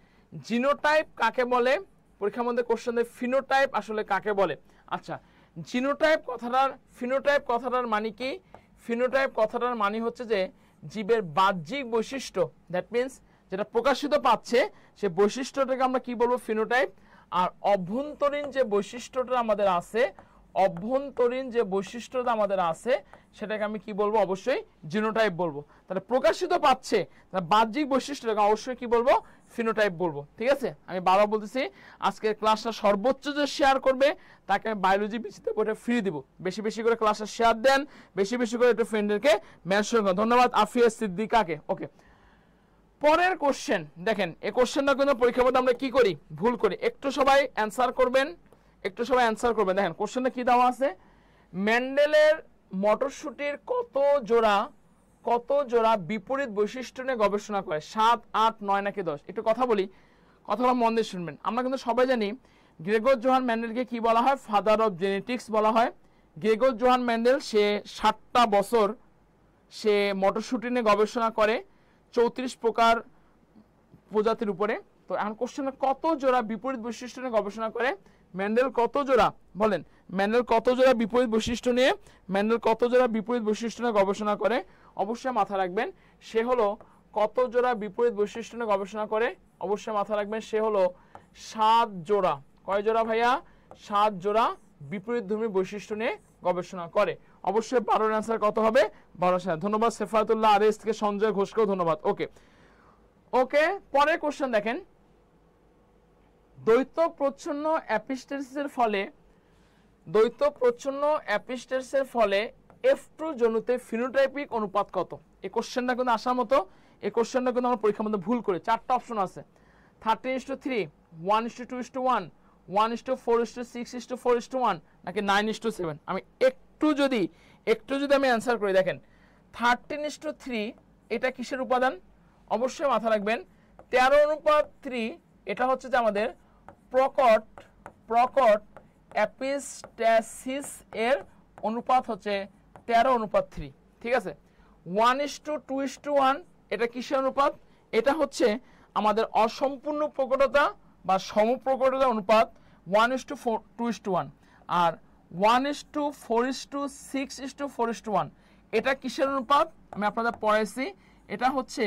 জিনোটাইপ কাকে বলে, পরীক্ষার মধ্যে কোশ্চেন দেয় ফিনোটাইপ আসলে কাকে বলে। আচ্ছা, জিনোটাইপ কথাটার ফিনোটাইপ কথাটার মানে কি? ফিনোটাইপ কথাটার মানে হচ্ছে যে জীবের বাহ্যিক বৈশিষ্ট্য, দ্যাট মিন্স যেটা প্রকাশিত পাচ্ছে সে বৈশিষ্ট্যটাকে আমরা কি বলবো? ফিনোটাইপ। আর অভ্যন্তরীণ যে বৈশিষ্ট্যটা আমাদের আছে অভ্যন্তরীণ যে বৈশিষ্ট্যটা আমাদের আছে সেটাকে আমি কি বলবো, অবশ্যই জিনোটাইপ বলবো। তাহলে প্রকাশিত পাচ্ছে বাহ্যিক বৈশিষ্ট্যটাকে অবশ্যই কি বলবো, ফিনোটাইপ বলবো। ঠিক আছে, আমি বারবার বলতেছি আজকের ক্লাসটা সর্বোচ্চ যে শেয়ার করবে তাকে আমি বায়োলজি বিচিতে বইটা ফ্রি দিব। বেশি বেশি করে ক্লাসটা শেয়ার দেন, বেশি বেশি করে একটু ফ্রেন্ডদেরকে মেনশন করেন। ধন্যবাদ আফিয়া সিদ্দিকাকে। ওকে, পরের কোশ্চেন দেখেন, এই কোশ্চেনটা কিন্তু পরীক্ষা পদ্ধতি আমরা কি করি, ভুল করি। একটু সবাই অ্যান্সার করবেন, একটু সবাই অ্যান্সার করবেন। দেখেন কোশ্চেনটা কি দেওয়া আছে, মেন্ডেলের মটরশুটির কত জোড়া বিপরীত বৈশিষ্ট্য নিয়ে গবেষণা করে, 7, 8, 9 নাকি 10? একটু কথা বলি, কথাগুলো মন দিয়ে শুনবেন। আমরা কিন্তু সবাই জানি গ্রেগর জোহান মেন্ডেলকে কি বলা হয়, ফাদার অফ জেনেটিক্স বলা হয়। গ্রেগর জোহান মেন্ডেল সে 60টা বছর সে মটরশুটি নিয়ে গবেষণা করে 34 প্রকার প্রজাতির উপরে। তো এখন কোশ্চেনে কত জোড়া বিপরীত বৈশিষ্ট্য নিয়ে গবেষণা করে, মেন্ডেল কত জোড়া বলেন, মেন্ডেল কত জোড়া বিপরীত বৈশিষ্ট্য নিয়ে, মেন্ডেল কত জোড়া বিপরীত বৈশিষ্ট্য নিয়ে গবেষণা করে? অবশ্যই মাথা রাখবেন সে হলো কত জোড়া বিপরীত বৈশিষ্ট্য নিয়ে গবেষণা করে, অবশ্যই মাথা রাখবেন সে হলো 7 জোড়া। কয় জোড়া ভাইয়া? 7 জোড়া বিপরীতধর্মী বৈশিষ্ট্য নিয়ে গবেষণা করে। অবশ্যই 12 অ্যান্সার কত হবে? 12। ধন্যবাদ সেফাতুল্লাহ আরএস থেকে সঞ্জয় ঘোষকেও ধন্যবাদ। ওকে ওকে, পরের কোশ্চেন দেখেন, দ্বৈত প্রচ্ছন্ন অ্যাপিস্টেরিসের ফলে F2 জনুতে ফিনোটাইপিক অনুপাত কত? এই কোশ্চেনটা কিন্তু আসার মতো, এই কোশ্চেনটা কিন্তু আমরা পরীক্ষার মধ্যে ভুল করি। 4টা অপশন আছে, 13:3, 1:2:1, 1:4:6:4:1 নাকি 9:7। আমি একটু যদি আমি অ্যান্সার করি, দেখেন 13:3 এটা কিসের উপাদান? অবশ্যই মাথা রাখবেন 13:3 এটা হচ্ছে যে আমাদের প্রকট অ্যাপিস্ট্যাসিস এর অনুপাত হচ্ছে 13:3। ঠিক আছে, 1:2:1 এটা কিসের অনুপাত? এটা হচ্ছে আমাদের অসম্পূর্ণ প্রকটতা বা সমপ্রকটতা অনুপাত 1:2:1। আর 1:4:6:4:1 এটা কিসের অনুপাত? আমি আপনাদের পড়াইছি, এটা হচ্ছে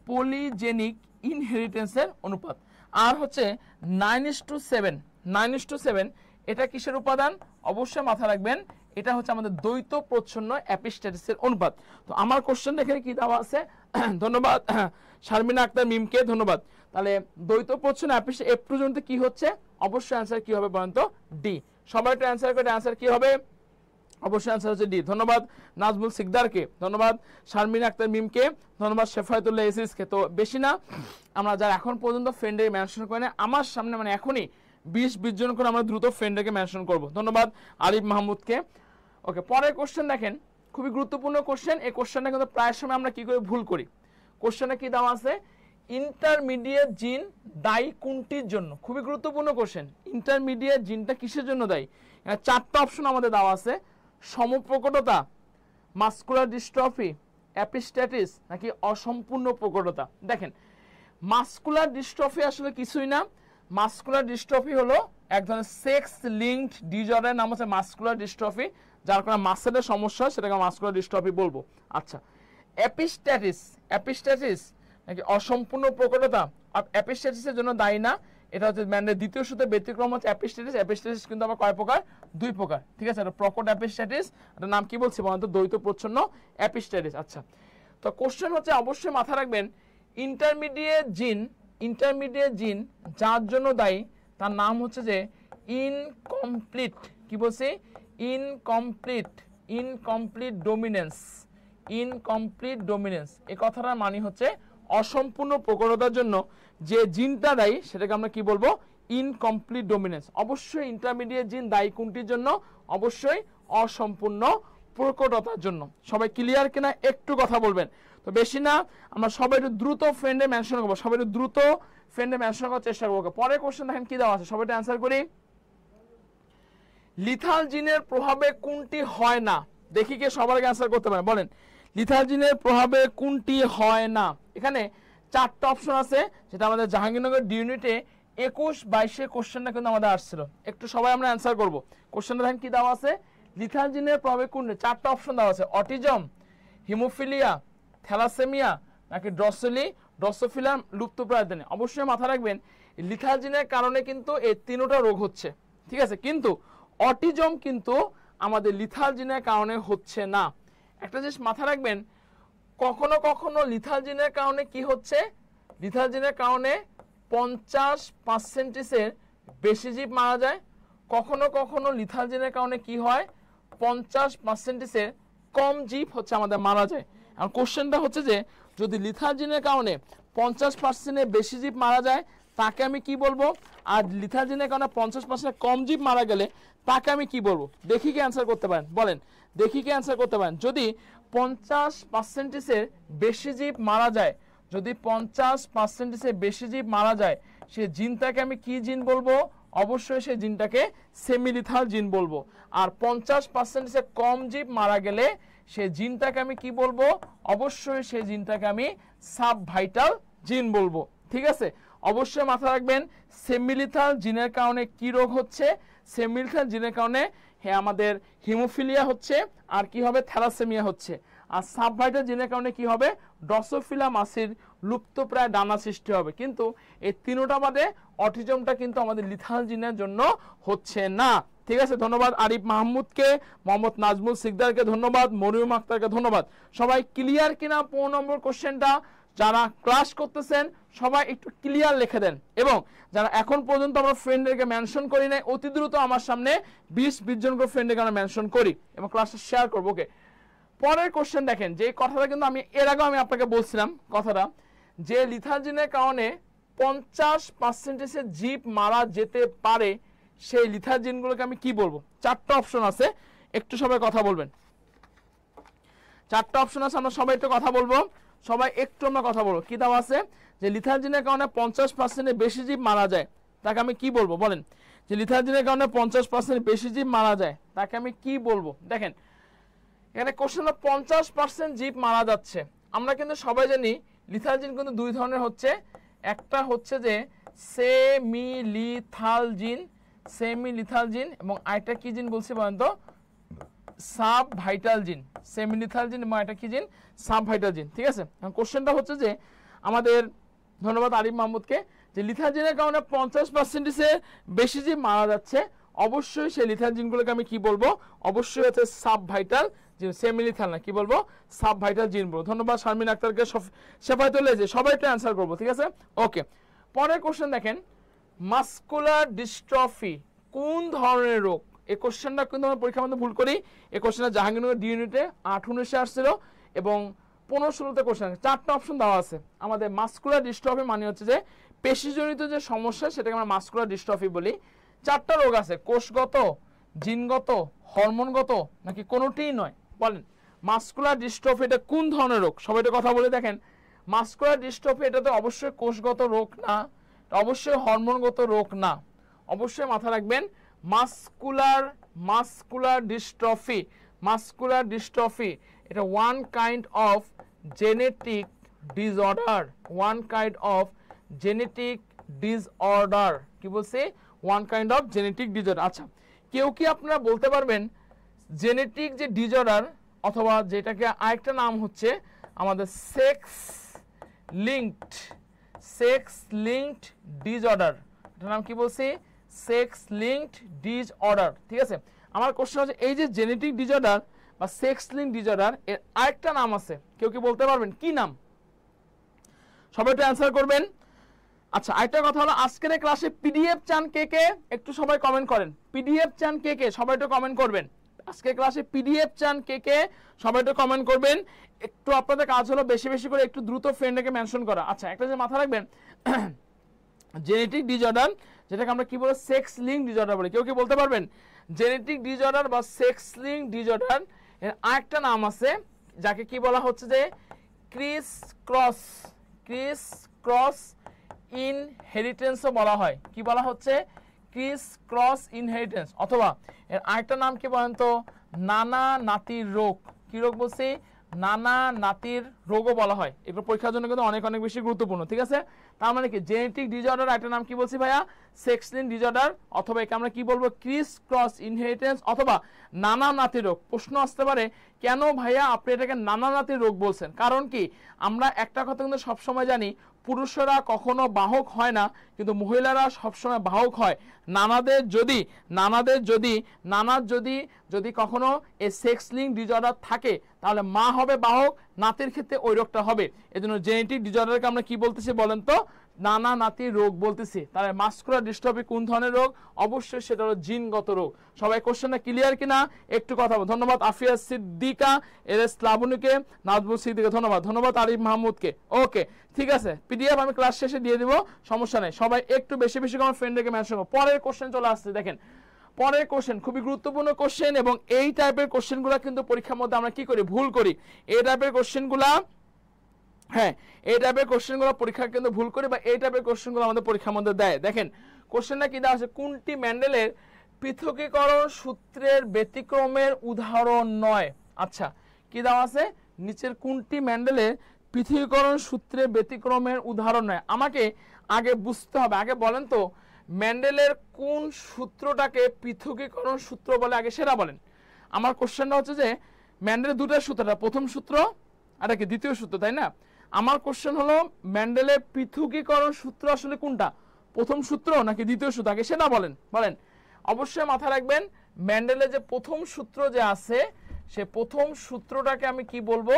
পলিজেনিক ইনহেরিটেন্সের অনুপাত। আর হচ্ছে 9:7 এটা কিসের উপাদান? অবশ্যই মাথা রাখবেন এটা হচ্ছে আমাদের দ্বৈত প্রচ্ছন্ন অ্যাপিস্ট্যাটিসের অনুপাত। তো আমার কোশ্চেন এখানে কি দেওয়া আছে, ধন্যবাদ শারমিনা আক্তার মিমকে ধন্যবাদ। তাহলে দ্বৈত প্রচ্ছন্ন অ্যাপিস্ট্যাটিস F2 জনিত কি হচ্ছে? অবশ্যই অ্যান্সার কি হবে বলেন তো? ডি। সবাই একটা অ্যান্সার করে, অ্যান্সার কি হবে? অবশ্যই অ্যান্সার হচ্ছে ডি। ধন্যবাদ নাজমুল সিকদারকে, ধন্যবাদ শারমিনা আক্তার মিমকে, ধন্যবাদ শেফায়েতুল্লাহ এসিসকে। তো বেশি না, আমরা যারা এখন পর্যন্ত ফ্রেন্ডে মেনশন করে না আমার সামনে, মানে এখনই 20 জন করে আমরা দ্রুত ফ্রেন্ডকে মেনশন করব। ধন্যবাদ আরিফ মাহমুদকে। ওকে, পরের কোশ্চেন দেখেন, খুবই গুরুত্বপূর্ণ কোশ্চেন। এই কোশ্চেনটা কিন্তু প্রায় সময় আমরা কি করে ভুল করি। কোশ্চেনে কি দেওয়া আছে, ইন্টারমিডিয়েট জিন দায়ী কোনটির জন্য? খুবই গুরুত্বপূর্ণ কোশ্চেন। ইন্টারমিডিয়েট জিনটা কিসের জন্য দায়ী? 4টা অপশন আমাদের দেওয়া আছে, সমপ্রকটতা, মাস্কুলার ডিস্ট্রফি, অ্যাপিস্ট্যাটিস নাকি অসম্পূর্ণ প্রকটতা। দেখেন মাস্কুলার ডিস্ট্রফি আসলে কিছুই না, মাস্কুলার ডিস্ট্রফি হলো এক ধরনের সেক্স লিঙ্কড ডিসঅর্ডার, নাম হচ্ছে মাস্কুলার ডিস্ট্রফি, যার কারণে মাসেলের সমস্যা হয় সেটাকে মাস্কুলার ডিস্ট্রফি বলবো। আচ্ছা, অ্যাপিস্ট্যাটিস নাকি অসম্পূর্ণ প্রকটতা? অ্যাপিস্ট্যাটিসের জন্য দায়ী না, এটা হচ্ছে ম্যানের দ্বিতীয় সূত্রে ব্যতিক্রম হচ্ছে অ্যাপিস্ট্যাটিস। অ্যাপিস্ট্যাটিস কিন্তু আবার কয় প্রকার? 2 প্রকার। ঠিক আছে, এটা প্রকট অ্যাপিস্ট্যাটিস, এটার নাম কি বলছি বলেন তো? দ্বৈত প্রচ্ছন্ন অ্যাপিস্ট্যাটিস। আচ্ছা, তো কোশ্চেন হচ্ছে অবশ্যই মাথা রাখবেন ইন্টারমিডিয়েট জিন যার জন্য দায়ী তার নাম হচ্ছে যে ইনকমপ্লিট, কি বলছি? Incomplete dominance. এই কথাটার মানে হচ্ছে অসম্পূর্ণ প্রকটতার জন্য যে জিনটা দায়ী সেটাকে আমরা কি বলবো? Incomplete dominance. অবশ্যই ইন্টারমিডিয়েট জিন দায়ী কোনটির জন্য? অবশ্যই অসম্পূর্ণ প্রকটতার জন্য। সবাই ক্লিয়ার কিনা একটু কথা বলবেন। তো বেশি না, আমরা সবাই একটু দ্রুত ফ্রেন্ডে মেনশন করবো, সবাই একটু দ্রুত ফ্রেন্ডে মেনশন করার চেষ্টা করবো। পরের কোশ্চেন দেখেন কি দেওয়া আছে, সবাই অ্যান্সার করি। লিথাল জিনের প্রভাবে কোনটি হয় না? দেখি কে সবার আগে অ্যান্সার করতে পারে, বলেন লিথাল জিনের প্রভাবে কোনটি হয় না? এখানে 4টা অপশন আছে, যেটা আমাদের জাহাঙ্গীরনগর ডি ইউনিটে 21-22 কোশ্চেনটা কিন্তু আমাদের আসছিল। একটু সবাই আমরা অ্যান্সার করবো। কোশ্চেনটা দেখেন কি দেওয়া আছে, লিথাল জিনের প্রভাবে কোনটি? 4টা অপশন দেওয়া আছে, অটিজম, হিমোফিলিয়া, থ্যালাসেমিয়া নাকি ড্রসোফিলা লুপ্তপ্রায়। অবশ্যই মাথা রাখবেন লিথাল জিনের কারণে কিন্তু এই 3টা রোগ হচ্ছে। ঠিক আছে, কিন্তু অটিজম কিন্তু আমাদের লিথাল জিনের কারণে হচ্ছে না। একটা জিনিস মাথায় রাখবেন, কখনো কখনো লিথাল জিনের কারণে কি হচ্ছে, লিথাল জিনের কারণে 50%-এর বেশি জীব মারা যায়, কখনো কখনো লিথাল জিনের কারণে কি হয় 50%-এর কম জীব হচ্ছে আমাদের মারা যায়। আর কোশ্চেনটা হচ্ছে যে যদি লিথাল জিনের কারণে 50%-এর বেশি জীব মারা যায় তাকে আমি কি বলবো, আর লিথাল জিনের কারণে 50% কম জীব মারা গেলে তাকে আমি কি বলবো? দেখি কি অ্যান্সার করতে পারেন, বলেন দেখি কি অ্যান্সার করতে পারেন। যদি 50%-এর বেশি জীব মারা যায়, যদি 50%-এর বেশি জীব মারা যায়, সে জিনটাকে আমি কি জিন বলবো? অবশ্যই সেই জিনটাকে সেমিলিথাল জিন বলবো। আর 50%-এর কম জীব মারা গেলে সেই জিনটাকে আমি কি বলবো? অবশ্যই সেই জিনটাকে আমি সাব ভাইটাল জিন বলবো। ঠিক আছে, অবশ্যই মাথায় রাখবেন সেমিলিথাল জিনের কারণে কি রোগ হচ্ছে, সেমিলিথাল জিনের কারণে আমাদের হিমোফিলিয়া হচ্ছে, আর কি হবে থ্যালাসেমিয়া হচ্ছে। আর সাব ভাইটাল জিনের কারণে কি হবে? ড্রসোফিলা মাসির লুপ্তপ্রায় ডানা সৃষ্টি হবে। কিন্তু এই তিনটা বাদে অটিজমটা কিন্তু আমাদের লিথাল জিনের জন্য হচ্ছে না। ঠিক আছে, ধন্যবাদ আরিফ মাহমুদকে, মোহাম্মদ নাজমুল সিকদারকে ধন্যবাদ, মরিয়ম আক্তারকে ধন্যবাদ। সবাই ক্লিয়ার কিনা 15 নম্বর কোশ্চেনটা? যারা ক্লাস করতেছেন সবাই একটু ক্লিয়ার লিখে দেন, এবং যারা এখন পর্যন্ত আমরা ফ্রেন্ডদেরকে মেনশন করি নাই অতি দ্রুত আমার সামনে 20 জন করে ফ্রেন্ডকে আমরা মেনশন করি এবং ক্লাসটা শেয়ার করবো। ওকে, পরের কোশ্চেন দেখেন, যে কথাটা কিন্তু আমি এর আগেও আমি আপনাকে বলছিলাম কথাটা, যে লিথাল জিনের কারণে 50%-এর জীব মারা যেতে পারে, সেই লিথাল জিনগুলোকে আমি কি বলবো? 4টা অপশন আছে, একটু সবাই কথা বলবেন। 4টা অপশন আছে, আমরা সবাই একটু কথা বলবো, সবাই একটু আমরা কথা বলবো। কি দাও আছে? যে লিথাল জিনের কারণে 50%-এর বেশি জীব মারা যায়, তাকে আমি কি বলবো? বলেন, যে লিথাল জিনের কারণে 50%-এর বেশি জীব মারা যায়, তাকে আমি কি বলবো? দেখেন এখানে কোশ্চেনে 50% জীব মারা যাচ্ছে। আমরা কিন্তু সবাই জানি লিথাল জিন কিন্তু দুই ধরনের হচ্ছে, একটা হচ্ছে যে সেমিলিথাল জিন, সেমিলিথাল জিন, এবং আরেকটা কি জিন বলছি বলেন তো? সাব ভাইটাল জিন। সেমিলিথাল জিন এবং আরেকটা কি জিন? সাব ভাইটাল জিন। ঠিক আছে, কোশ্চেনটা হচ্ছে যে আমাদের, ধন্যবাদ আরিফ মাহমুদকে, যে লিথাল জিনের কারণে 50%-এর বেশি জীব মারা যাচ্ছে, অবশ্যই সেই লিথাল জিনগুলোকে আমি কি বলবো? অবশ্যই হচ্ছে সাব ভাইটাল জিন, সেমিলিথাল না, কি বলবো? সাব ভাইটাল জিন বলবো। ধন্যবাদ শারমিন আক্তারকে, শেফায়েতুল যে সবাই একটু অ্যান্সার করবো। ঠিক আছে, ওকে। পরের কোশ্চেন দেখেন, মাসকুলার ডিস্ট্রফি কোন ধরনের রোগ? এই কোশ্চেনটা কিন্তু আমরা পরীক্ষার মধ্যে ভুল করি। এই কোশ্চেনটা জাহাঙ্গীরনগর ডি ইউনিটে 8-19 আসছিল এবং 15-16তে কোশ্চেন। 4টা অপশন দেওয়া আছে। আমাদের মাসকুলার ডিস্ট্রফি মানে হচ্ছে যে পেশিজনিত যে সমস্যা, সেটাকে আমরা মাসকুলার ডিস্ট্রফি বলি। 4টা রোগ আছে, কোষগত, জিনগত, হরমোনগত, নাকি কোনোটিই নয়? বলেন, মাসকুলার ডিস্ট্রফি এটা কোন ধরনের রোগ? সবাই একটু কথা বলে দেখেন। মাসকুলার ডিস্ট্রফি এটা তো অবশ্যই কোষগত রোগ না, অবশ্যই হরমোনগত রোগ না। অবশ্যই মাথা রাখবেন মাসকুলার ডিস্ট্রফি, মাসকুলার ডিস্ট্রফি এটা one kind of genetic disorder, one kind of genetic disorder. কি বলছি? One kind of genetic disorder. আচ্ছা, কেউ কি আপনারা বলতে পারবেন জেনেটিক যে ডিসঅর্ডার, অথবা যেটাকে আরেকটা নাম হচ্ছে আমাদের সেক্স লিঙ্কড ডিসঅর্ডার, এটার নাম কি বলছি? Sex linked disorder. ঠিক আছে, আমার কোশ্চেন হচ্ছে এই যে জেনেটিক ডিসঅর্ডার বা সেক্স লিঙ্কড ডিসঅর্ডার, এর আরেকটা নাম আছে, কেউ কি বলতে পারবেন কি নাম? সবাই একটু অ্যান্সার করবেন। আচ্ছা, আরেকটা কথা হলো, আজকের ক্লাসে পিডিএফ চান কে কে? একটু সবাই কমেন্ট করেন। পিডিএফ চান কে কে? সবাই একটু কমেন্ট করবেন। আজকের ক্লাসে পিডিএফ চান কে কে? সবাই একটু কমেন্ট করবেন। একটু আপনাদের কাজ হলো বেশি বেশি করে একটু দ্রুত ফ্রেন্ডকে মেনশন করা। আচ্ছা, একটা যে মাথা রাখবেন, জেনেটিক ডিসঅর্ডার যেটাকে আমরা কি বলে? সেক্স লিঙ্ক ডিসঅর্ডার বলি। কেউ কি বলতে পারবেন জেনেটিক ডিসঅর্ডার বা সেক্স লিঙ্ক ডিসঅর্ডার এর আরেকটা নাম আছে, যাকে কি বলা হচ্ছে যে ক্রিস ক্রস ইনহেরিটেন্সও বলা হয়। কি বলা হচ্ছে? Chris cross inheritance. অথবা এর আরেকটা নাম কি বলেন তো? নানা নাতির রোগ। কি রোগ বলছি? নানা নাতির রোগও বলা হয়। এগুলো পরীক্ষার জন্য কিন্তু অনেক অনেক বেশি গুরুত্বপূর্ণ। ঠিক আছে, তার মানে কি জেনেটিক ডিসঅর্ডার, একটা নাম কি বলছি ভাইয়া? সেক্স লিঙ্ক ডিসঅর্ডার, অথবা একে আমরা কি বলবো? ক্রিস ক্রস ইনহেরিটেন্স অথবা নানা নাতির রোগ। প্রশ্ন আসতে পারে কেন ভাইয়া আপনি এটাকে নানা নাতির রোগ বলছেন? কারণ কি, আমরা একটা কথা কিন্তু সবসময় জানি, পুরুষেরা কখনো বাহক হয় না, কিন্তু মহিলারা সবসময় বাহক হয়। নানাদের যদি কখনো এই সেক্স লিঙ্ক ডিসঅর্ডার থাকে, তাহলে মা হবে বাহক, নাতির ক্ষেত্রে ওই রোগটা হবে। এজন্য জেনেটিক ডিসঅর্ডারকে আমরা কি বলতেছি বলেন তো? নানা নাতি রোগ বলতেছি। তাহলে মাসকুলার ডিস্ট্রফি কোন ধরনের রোগ? অবশ্যই সেটা হলো জিনগত রোগ। সবাই কোশ্চেনটা ক্লিয়ার কিনা একটু কথা বল। ধন্যবাদ আফিয়া সিদ্দিকা, এস লাবণীকে, নাজবুল সিদ্দিকা, ধন্যবাদ আরিফ মাহমুদকে। ওকে, ঠিক আছে, পিডিএফ আমি ক্লাস শেষে দিয়ে দিব, সমস্যা নেই। সবাই একটু বেশি বেশি করে ফ্রেন্ডকে মেনশন করো। পরের কোশ্চেন চলে আসছে, দেখেন পরের কোশ্চেন খুবই গুরুত্বপূর্ণ কোশ্চেন, এবং এই টাইপের কোশ্চেনগুলো কিন্তু পরীক্ষার মধ্যে আমরা কি করি? ভুল করি। এই টাইপের কোশ্চেনগুলা, হ্যাঁ, এই টাইপের কোশ্চেনগুলো পরীক্ষা কিন্তু ভুল করি, বা এই টাইপের কোশ্চেনগুলো আমাদের পরীক্ষার মধ্যে দেয়। দেখেন কোশ্চেনটা কি দেওয়া আছে? কোনটি মেন্ডেলের পৃথকীকরণ সূত্রের ব্যতিক্রমের উদাহরণ নয়? আচ্ছা, কি দেওয়া আছে? নিচের কোনটি মেন্ডেলের পৃথকীকরণ সূত্রের ব্যতিক্রমের উদাহরণ নয়? আমাকে আগে বুঝতে হবে, আগে বলেন তো মেন্ডেলের কোন সূত্রটাকে পৃথকীকরণ সূত্র বলে, আগে সেটা বলেন। আমার কোশ্চেনটা হচ্ছে যে মেন্ডেলের দুটো সূত্রটা, প্রথম সূত্র আর কি দ্বিতীয় সূত্র, তাই না? আমার কোশ্চেন হলো মেন্ডেলের পৃথকীকরণ সূত্র আসলে কোনটা, প্রথম সূত্র নাকি দ্বিতীয় সূত্র, আগে সেটা বলেন। অবশ্যই মাথায় রাখবেন মেন্ডেলের যে প্রথম সূত্র যে আছে, সে প্রথম সূত্রটাকে আমি কি বলবো?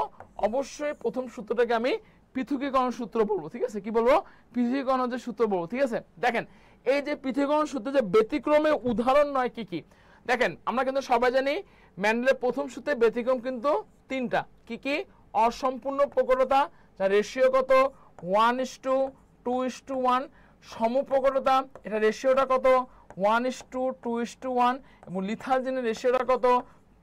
অবশ্যই প্রথম সূত্রটাকে আমি পৃথকীকরণ সূত্র বলবো। ঠিক আছে, কি বলবো? পৃথকীকরণ যে সূত্র বলবো। ঠিক আছে, দেখেন এই যে পৃথকীকরণ সূত্র যে ব্যতিক্রমে উদাহরণ নয় কি কি, দেখেন আমরা কিন্তু সবাই জানি মেন্ডেলের প্রথম সূত্রের ব্যতিক্রম কিন্তু তিনটা। কি কি? অসম্পূর্ণ প্রকটতা, যার রেশিও কত? 1:2:1। সমপ্রকটতা, এটা রেশিওটা কত? 1:2:1। এবং লিথাল জিনের রেশিওটা কত?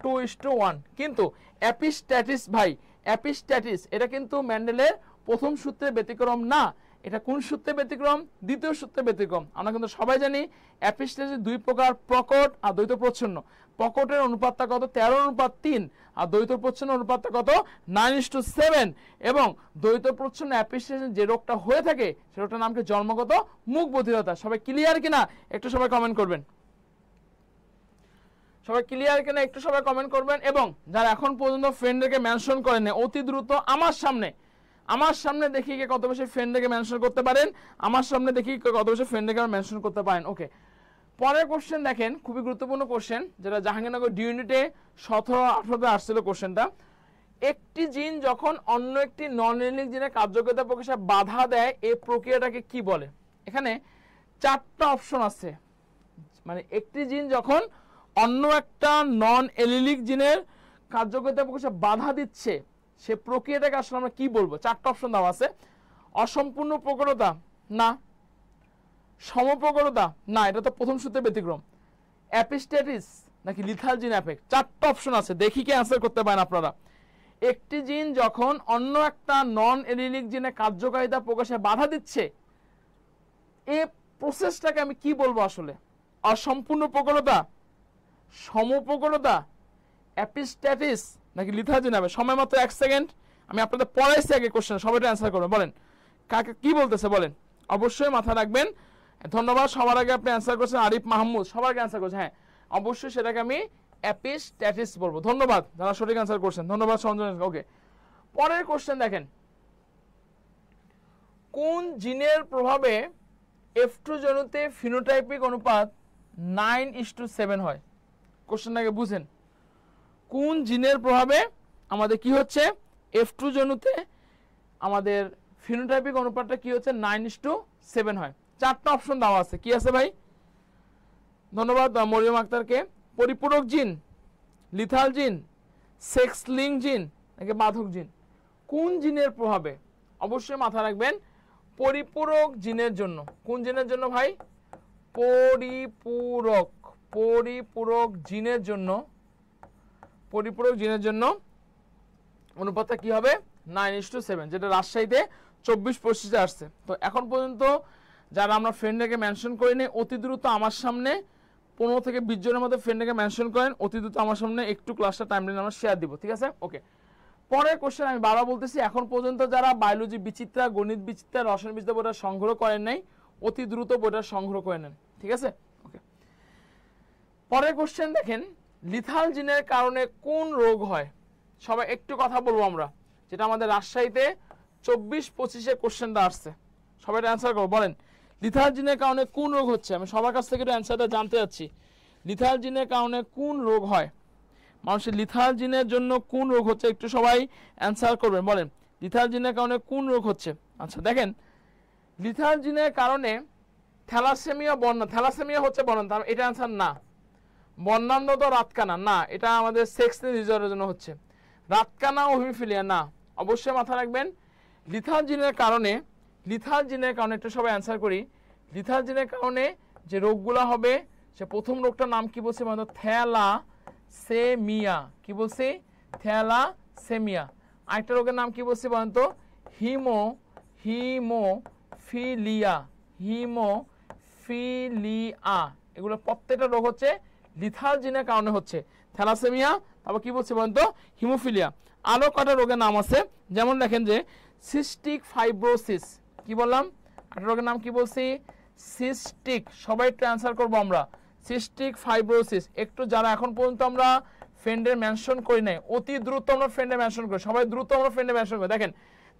2:1। কিন্তু অ্যাপিস্ট্যাটিস ভাই, অ্যাপিস্ট্যাটিস এটা কিন্তু মেন্ডেলের প্রথম সূত্রের ব্যতিক্রম না। এটা কোন সূত্রে ব্যতিক্রম? দ্বিতীয় সূত্রে ব্যতিক্রম। আমরা কিন্তু সবাই জানি অ্যাপিস্ট্যাটিস দুই প্রকার, প্রকট আর দ্বৈত প্রচ্ছন্ন। প্রকটের অনুপাতটা কত? 13:3। আর দ্বৈত প্রচ্ছন্ন অনুপাতটা কত? 9:7। এবং দ্বৈত প্রচ্ছন্ন অ্যাপিস্ট্যাটিস যে রোগটা হয়ে থাকে সে রোগটার নাম কি? জন্মগত মুখ বধিরতা। সবাই ক্লিয়ার কিনা একটু সবাই কমেন্ট করবেন। সবাই ক্লিয়ার কিনা একটু সবাই কমেন্ট করবেন। এবং যারা এখন পর্যন্ত ফ্রেন্ডকে মেনশন করেন অতি দ্রুত আমার সামনে দেখি কে কত বেশি ফ্রেন্ডকে মেনশন করতে পারেন, আমার সামনে দেখি কত বেশি ফ্রেন্ডকে মেনশন করতে পারেন। ওকে, পরের কোশ্চেন দেখেন, খুবই গুরুত্বপূর্ণ কোশ্চেন, যেটা জাহাঙ্গীরনগর ডি ইউনিটে 17-18 আসছিল কোশ্চেনটা। একটি জিন যখন অন্য একটি নন এলিক জিনের কার্যকারিতা প্রকাশে বাধা দেয়, এই প্রক্রিয়াটাকে কি বলে? এখানে 4টা অপশন আছে। মানে একটি জিন যখন অন্য একটা নন এলিলিক জিনের কার্যকারিতা প্রকাশে বাধা দিচ্ছে, সে প্রক্রিয়াটাকে আসলে আমরা কি বলবো? 4টা অপশন দেওয়া আছে। অসম্পূর্ণ প্রকটতা না, সমপ্রকটতা না, এটা তো প্রথম সূত্রে ব্যতিক্রম, অ্যাপিস্ট্যাটিস নাকি লিথাল জিন এফেক্ট। 4টা অপশন আছে, দেখি কি অ্যান্সার করতে পারেন আপনারা। একটি জিন যখন অন্য একটা নন এলিলিক জিনের কার্যকারিতা প্রকাশে বাধা দিচ্ছে, এই প্রসেসটাকে আমি কি বলবো আসলে? অসম্পূর্ণ প্রকটতা, সমপ্রকটতা, অ্যাপিস্ট্যাটিস নাকি লিথাল জিন এফেক্ট? সময় মাত্র 1 সেকেন্ড, আমি আপনাদের পড়াইছি আগে কোশ্চেন, সবাইটা অ্যান্সার করবেন। বলেন কাকে কি বলতেছে বলেন, অবশ্যই মাথা রাখবেন। ধন্যবাদ, সবার আগে আপনি অ্যান্সার করছেন আরিফ মাহমুদ, সবার আগে অ্যান্সার করছেন। হ্যাঁ, অবশ্যই সেটাকে আমি অ্যাপিস্ট্যাটিস বলবো। ধন্যবাদ যারা সঠিক অ্যান্সার করছেন, ধন্যবাদ সঞ্জয়। ওকে, পরের কোশ্চেন দেখেন, কোন জিনের প্রভাবে F2 জনুতে ফিনোটাইপিক অনুপাত 9:7 হয়? কোশ্চেনটাকে বুঝেন, কোন জিনের প্রভাবে আমাদের কি হচ্ছে? F2 জনুতে আমাদের ফিনোটাইপিক অনুপাতটা কি হচ্ছে? 9:7 হয়। 4টা অপশন দেওয়া আছে, কি আছে ভাই? ধন্যবাদ মরিয়ম আক্তারকে। পরিপূরক জিন, লিথাল জিন, সেক্স লিঙ্ক জিন নাকি বাধক জিন? কোন জিনের প্রভাবে? অবশ্যই মাথা রাখবেন পরিপূরক জিনের জন্য। কোন জিনের জন্য ভাই? পরিপূরক জিনের জন্য, পরিপূরক জিনের জন্য অনুপাতটা কি হবে? 9:7, যেটা রাজশাহীতে 24-25 আসছে। তো এখন পর্যন্ত যারা আমরা ফ্রেন্ডকে মেনশন করিনি, অতি দ্রুত আমার সামনে 15 থেকে 20 জনের মধ্যে ফ্রেন্ডকে মেনশন করেন, অতি দ্রুত আমার সামনে একটু ক্লাসটা টাইমলাইন আমরা শেয়ার দিব। ঠিক আছে, ওকে। পরের কোশ্চেন আমি বারবার বলতেছি, এখন পর্যন্ত যারা বায়োলজি বিচিত্রা, গণিত বিচিত্রা, রসায়ন বিচিত্রা বইটা সংগ্রহ করেন নাই, অতি দ্রুত বইটা সংগ্রহ করে নেন। ঠিক আছে, ওকে। পরের কোশ্চেন দেখেন, লিথাল জিনের কারণে কোন রোগ হয়? সবাই একটু কথা বলবো আমরা, যেটা আমাদের রাজশাহীতে 24-25 কোশ্চেনটা আসছে। সবাই অ্যান্সার করো, বলেন লিথার্জিনের কারণে কোন রোগ হচ্ছে? আমি সবার কাছ থেকে একটু অ্যান্সারটা জানতে চাচ্ছি। লিথার্জিনের কারণে কোন রোগ হয়? মানুষের লিথার্জিনের জন্য কোন রোগ হচ্ছে? একটু সবাই অ্যান্সার করবেন, বলেন লিথার্জিনের কারণে কোন রোগ হচ্ছে? আচ্ছা দেখেন, লিথার্জিনের কারণে থ্যালাসেমিয়া বন্যা, থ্যালাসেমিয়া হচ্ছে বন্যা, এটা অ্যান্সার না। বন্যান্ধ তো রাতকানা না, এটা আমাদের সেক্স ডিসঅর্ডারের জন্য হচ্ছে। রাতকানা ও হিমোফিলিয়া না, অবশ্যই মাথা রাখবেন। লিথার্জিনের কারণে, লিথার্জিনের কারণে একটু সবাই অ্যান্সার করি। লিথার্জিনের কারণে যে রোগগুলো হবে, সে প্রথম রোগটার নাম কি বলছে বলতো? থ্যালাসেমিয়া। কি বলছি? থ্যালাসেমিয়া। আরেকটা রোগের নাম কি বলছি বলেন তো? হিমোফিলিয়া। হিমোফিলিয়া। এগুলো প্রত্যেকটা রোগ হচ্ছে লিথার্জিনের কারণে হচ্ছে। থ্যালাসেমিয়া, তারপর কি বলছে বলেন তো? হিমোফিলিয়া। আরো কটা রোগের নাম আছে, যেমন দেখেন যে সিস্টিক ফাইব্রোসিস। কি বললাম? একটা রোগের নাম কি বলছি? সিস্টিক। সবাই একটু অ্যান্সার করবো আমরা। Cystic fibrosis. একটু যারা এখন পর্যন্ত আমরা ফ্রেন্ডের মেনশন করি নাই, অতি দ্রুত আমরা ফ্রেন্ডে মেনশন করি, সবাই দ্রুত আমরা ফ্রেন্ডে মেনশন করি। দেখেন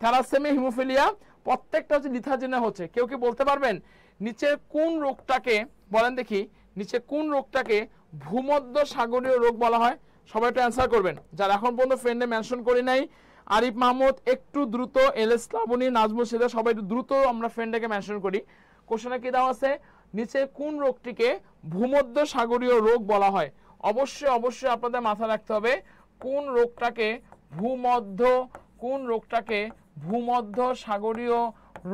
থ্যালাসেমিয়া, হিমোফিলিয়া প্রত্যেকটা হচ্ছে লিথার্জিনে হচ্ছে। কেউ কি বলতে পারবেন নিচের কোন রোগটাকে, বলেন দেখি, নিচে কোন রোগটাকে ভূমধ্য সাগরীয় রোগ বলা হয়? সবাই একটু অ্যান্সার করবেন যারা এখন পর্যন্ত ফ্রেন্ডে মেনশন করি নাই। আরিফ মাহমুদ একটু দ্রুত, এলএস লাবনী, নাজমুল সিদা, সবাই একটু দ্রুত আমরা ফ্রেন্ডটাকে মেনশন করি। কোশ্চেনে কি দেওয়া আছে? নিচে কোন রোগটিকে ভূমধ্য সাগরীয় রোগ বলা হয়? অবশ্যই অবশ্যই আপনাদের মাথায় রাখতে হবে কোন রোগটাকে ভূমধ্য, কোন রোগটাকে ভূমধ্য সাগরীয়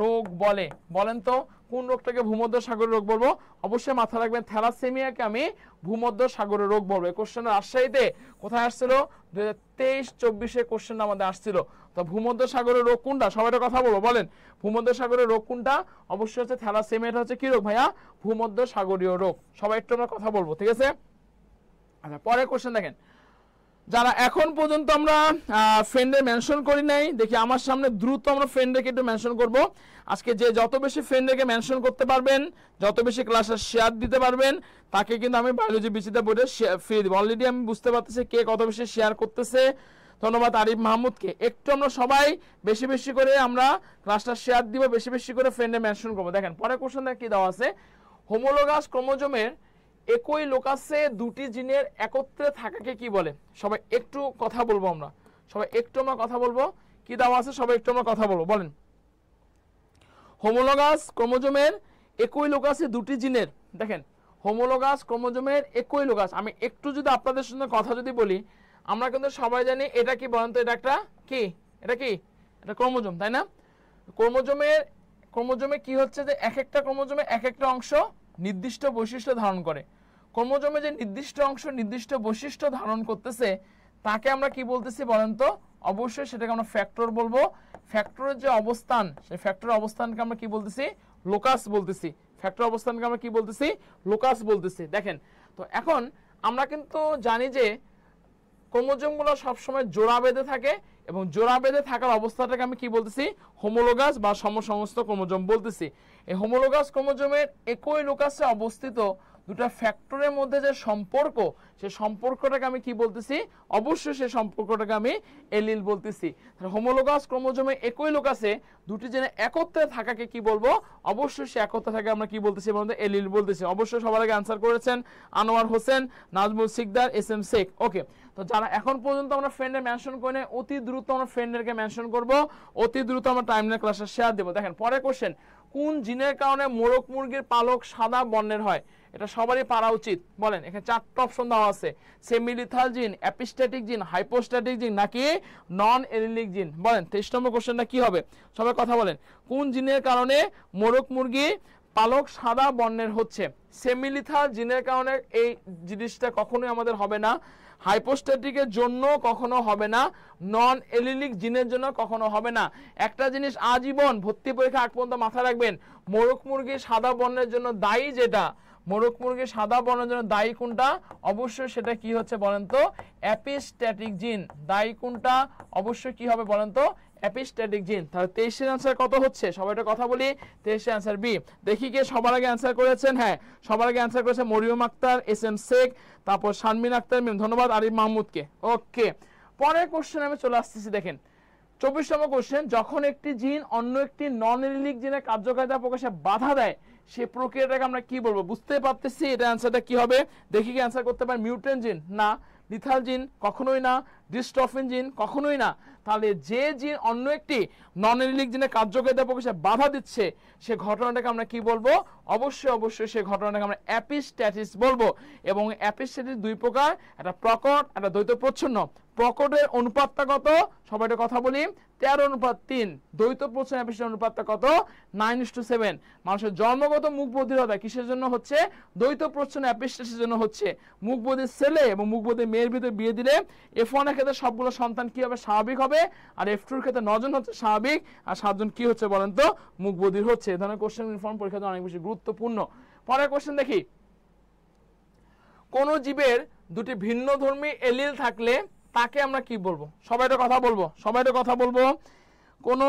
রোগ বলে। বলেন তো কোন রোগটাকে ভূমধ্য সাগরীয় রোগ বলবো? অবশ্যই মাথায় রাখবেন থ্যালাসেমিয়াকে আমি ভূমধ্য সাগরীয় রোগ বলবো। এই কোশ্চেন রাজশাহীতে কোথায় আসছিল? 2023-24 কোশ্চেন আমাদের আসছিল। তো ভূমধ্য সাগরীয় রোগ কোনটা? সবাই একটা কথা বলবো, বলেন ভূমধ্য সাগরীয় রোগ কোনটা? অবশ্যই হচ্ছে থ্যালাসেমিয়াটা হচ্ছে কি রোগ ভাইয়া? ভূমধ্য সাগরীয় রোগ। সবাই একটু আমরা কথা বলবো, ঠিক আছে? আচ্ছা পরের কোশ্চেন দেখেন, যারা এখন পর্যন্ত আমরা ফ্রেন্ডে মেনশন করি নাই, দেখি আমার সামনে দ্রুত আমরা ফ্রেন্ডকে একটু মেনশন করব। আজকে যে যত বেশি ফ্রেন্ডকে মেনশন করতে পারবেন, যত বেশি ক্লাসে শেয়ার দিতে পারবেন, তাকে কিন্তু আমি বায়োলজি বিচিতা বোর্ডে ফ্রি দেবো। অলরেডি আমি বুঝতে পারতেছি কে কত বেশি শেয়ার করতেছে। ধন্যবাদ আরিফ মাহমুদকে। একটু আমরা সবাই বেশি বেশি করে আমরা ক্লাসটা শেয়ার দিব, বেশি বেশি করে ফ্রেন্ডে মেনশন করবো। দেখেন পরের কোশ্চেন কি দেওয়া আছে? হোমোলোগাস ক্রোমোজোমের একই লোকাসে দুটি জিনের একত্রে থাকাকে কি বলে? সবাই একটু কথা বলবো আমরা, সবাই একটু আমরা কথা বলবো। কি দেওয়া আছে? সবাই একটু আমরা কথা বলবো, বলেন হোমোলোগাস ক্রোমোজোমের একই লোকাসে দুটি জিনের। দেখেন হোমোলোগাস ক্রোমোজোমের একই লোকাস, আমি একটু যদি আপনাদের সঙ্গে কথা যদি বলি, আমরা কিন্তু সবাই জানি এটা কি বলেন তো? এটা একটা কি? এটা কি? এটা ক্রোমোজোম, তাই না? ক্রোমোজোমে কি হচ্ছে যে এক একটা ক্রোমোজোমে এক একটা অংশ নির্দিষ্ট বৈশিষ্ট্য ধারণ করে। ক্রোমোজোমে যে নির্দিষ্ট অংশ নির্দিষ্ট বৈশিষ্ট্য ধারণ করতেছে তাকে আমরা কি বলতেছি বলেন তো? অবশ্যই সেটাকে আমরা ফ্যাক্টর বলবো। ফ্যাক্টরের যে অবস্থান, সেই ফ্যাক্টরের অবস্থানকে আমরা কি বলতেছি? লোকাস বলতেছি। ফ্যাক্টর অবস্থানকে আমরা কি বলতেছি? লোকাস বলতেছি। দেখেন তো এখন আমরা কিন্তু জানি যে ক্রোমোজোমগুলো সবসময় জোড়া বেঁধে থাকে, এবং জোড়া বেঁধে থাকার অবস্থাটাকে আমি কি বলতেছি? হোমোলোগাস বা সমসমস্ত ক্রোমোজোম বলতেছি। এই হোমোলোগাস ক্রোমোজোমের একই লোকাসে অবস্থিত দুটো ফ্যাক্টরের মধ্যে যে সম্পর্ক, সেই সম্পর্কটাকে আমি কি বলতেছি? অবশ্যই সেই সম্পর্কটাকে আমি এলিল বলতেছি। হোমোলোগাস ক্রোমোজোমে একই লোকাসে দুটি জিনে একত্রে থাকাকে কি বলবো? অবশ্যই সে একত্রে থাকে আমরা কি বলতেছি? এলিল বলতেছি। অবশ্যই সবার আগে আনসার করেছেন আনোয়ার হোসেন, নাজমুল সিকদার, এস এম শেখ। ওকে, তো যারা এখন পর্যন্ত আমরা ফ্রেন্ডে মেনশন করে অতি দ্রুত আমরা ফ্রেন্ডদেরকে মেনশন করব, অতি দ্রুত আমরা টাইমলাইন ক্লাসে শেয়ার দেব। দেখেন পরের কোশ্চেন, কোন জিনের কারণে মোরগ মুরগির পালক সাদা বর্ণের হয়? এটা সবারই পারা উচিত। বলেন, এখানে চারটা অপশন দেওয়া আছে, সেমিলিথাল জিন, অ্যাপিস্ট্যাটিক জিন, হাইপোস্ট্যাটিক জিন নাকি নন এলিলিক জিন। বলেন 23 নম্বর কোশ্চেনটা কি হবে? সবাই কথা বলেন। কোন জিনের কারণে মোরগ মুরগি পালক সাদা বর্ণের হচ্ছে? সেমিলিথাল জিনের কারণে এই জিনিসটা কখনোই আমাদের হবে না, হাইপোস্ট্যাটিকের জন্য কখনো হবে না, নন এলিলিক জিনের জন্য কখনো হবে না। একটা জিনিস আজীবন ভর্তি পরীক্ষা আগ পর্যন্ত মাথায় রাখবেন, মোরগ মুরগি সাদা বর্ণের জন্য দায়ী যেটা, মোরগ মুরগি সাদা বর্ণের জন্য দায়ী কোনটা? অবশ্যই সেটা কি হচ্ছে বলেন তো? অ্যাপিস্ট্যাটিক জিন। দায়ী কোনটা? অবশ্যই কি হবে বলেন তো? অ্যাপিস্ট্যাটিক জিন। তাহলে 23 এর আনসার কত হচ্ছে? সবাই একটা কথা বলি, 23 এর আনসার বি। দেখি কে সবার আগে আনসার করেছেন। হ্যাঁ, সবার আগে আনসার করেছে মরিয়ম আক্তার, এস এম শেখ, তারপর শারমিন আক্তার, ধন্যবাদ আরিফ মাহমুদকে। ওকে, পরের কোশ্চেন আমি চলে আসতেছি। দেখেন 24 নম্বর কোশ্চেন, যখন একটি জিন অন্য একটি নন এলিলিক জিনের কার্যকারিতা প্রকাশে বাধা দেয় সেই প্রক্রিয়াটাকে আমরা কি বলবো? বুঝতে পারতেছি এটা অ্যান্সারটা কি হবে? দেখি কি অ্যান্সার করতে পারি। মিউটেন্ট জিন না, লিথাল জিন কখনোই না, ডিস্ট্রফিন জিন কখনোই না। তাহলে যে জিন অন্য একটি নন এলিলিক জিনের কার্যকারিতা প্রকাশে বাধা দিচ্ছে সে ঘটনাটাকে আমরা কি বলবো? অবশ্যই সেই ঘটনাটাকে আমরা অ্যাপিস্ট্যাটিস বলবো। এবং অ্যাপিস্ট্যাটিস দুই প্রকার, একটা প্রকট, একটা দ্বৈত প্রচ্ছন্ন। প্রকটের অনুপাতটা কত? সবাই একটা কথা বলি, 13:3। দ্বৈত প্রচ্ছন্ন অ্যাপিস্ট্যাটিস অনুপাতটা কত? 9:7। মানুষের জন্মগত মুখ বধিরতা কিসের জন্য হচ্ছে? দ্বৈত প্রচ্ছন্ন অ্যাপিস্ট্যাটিসের জন্য হচ্ছে। মুখ বধির ছেলে এবং মুখ বধির মেয়ের ভিতরে বিয়ে দিলে F1 এর ক্ষেত্রে সবগুলো সন্তান কি হবে? স্বাভাবিক হবে। আর F2 এর ক্ষেত্রে 9 জন হচ্ছে স্বাভাবিক, আর 7 জন কি হচ্ছে বলেন তো? মুখ বধির হচ্ছে। এই ধরনের কোশ্চেন ইনফর্ম পরীক্ষাতে অনেক বেশি গুরুত্বপূর্ণ। পরের কোশ্চেন দেখি, কোন জীবের দুটি ভিন্নধর্মী এলিল থাকলে তাকে আমরা কি বলবো? সবাই একটা কথা বলবো। কোন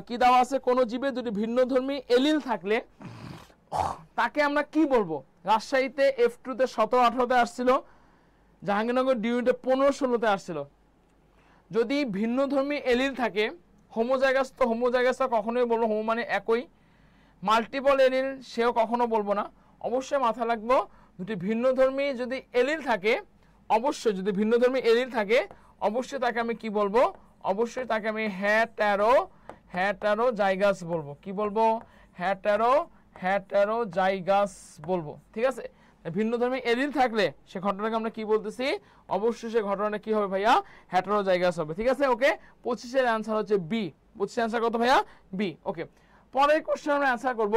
কি দেওয়া আছে? কোন জীবের দুটি ভিন্নধর্মী এলিল থাকলে তাকে আমরা কি বলবো? রাজশাহীতে F2 তে 17-18তে আসছিল, জাহাঙ্গীরনগর ডিউতে 15-16তে আসছিল। যদি ভিন্নধর্মী এলিল থাকে, হোমোজাইগাস তো হোমোজাইগাসটা কখনোই বলবো, হোমো মানে একই। মাল্টিপল এলিল সেও কখনো বলবো না। অবশ্যই মাথা রাখবো, দুটি ভিন্নধর্মী যদি এলিল থাকে, যদি ভিন্নধর্মী এলিল থাকে অবশ্যই তাকে আমি কি বলবো? অবশ্যই তাকে আমি হেটারোজাইগাস বলবো। কি বলবো? হেটারোজাইগাস বলবো। ঠিক আছে? ভিন্নধর্মী এলিল থাকলে সে ঘটনাকে আমরা কি বলতেছি? অবশ্যই সে ঘটনাটা কি হবে ভাইয়া? হেটারোজাইগাস হবে। ঠিক আছে? ওকে, 25-এর অ্যান্সার হচ্ছে বি। 25-এর অ্যান্সার কত ভাইয়া? বি। ওকে, পরের কোশ্চেন আমরা অ্যান্সার করব,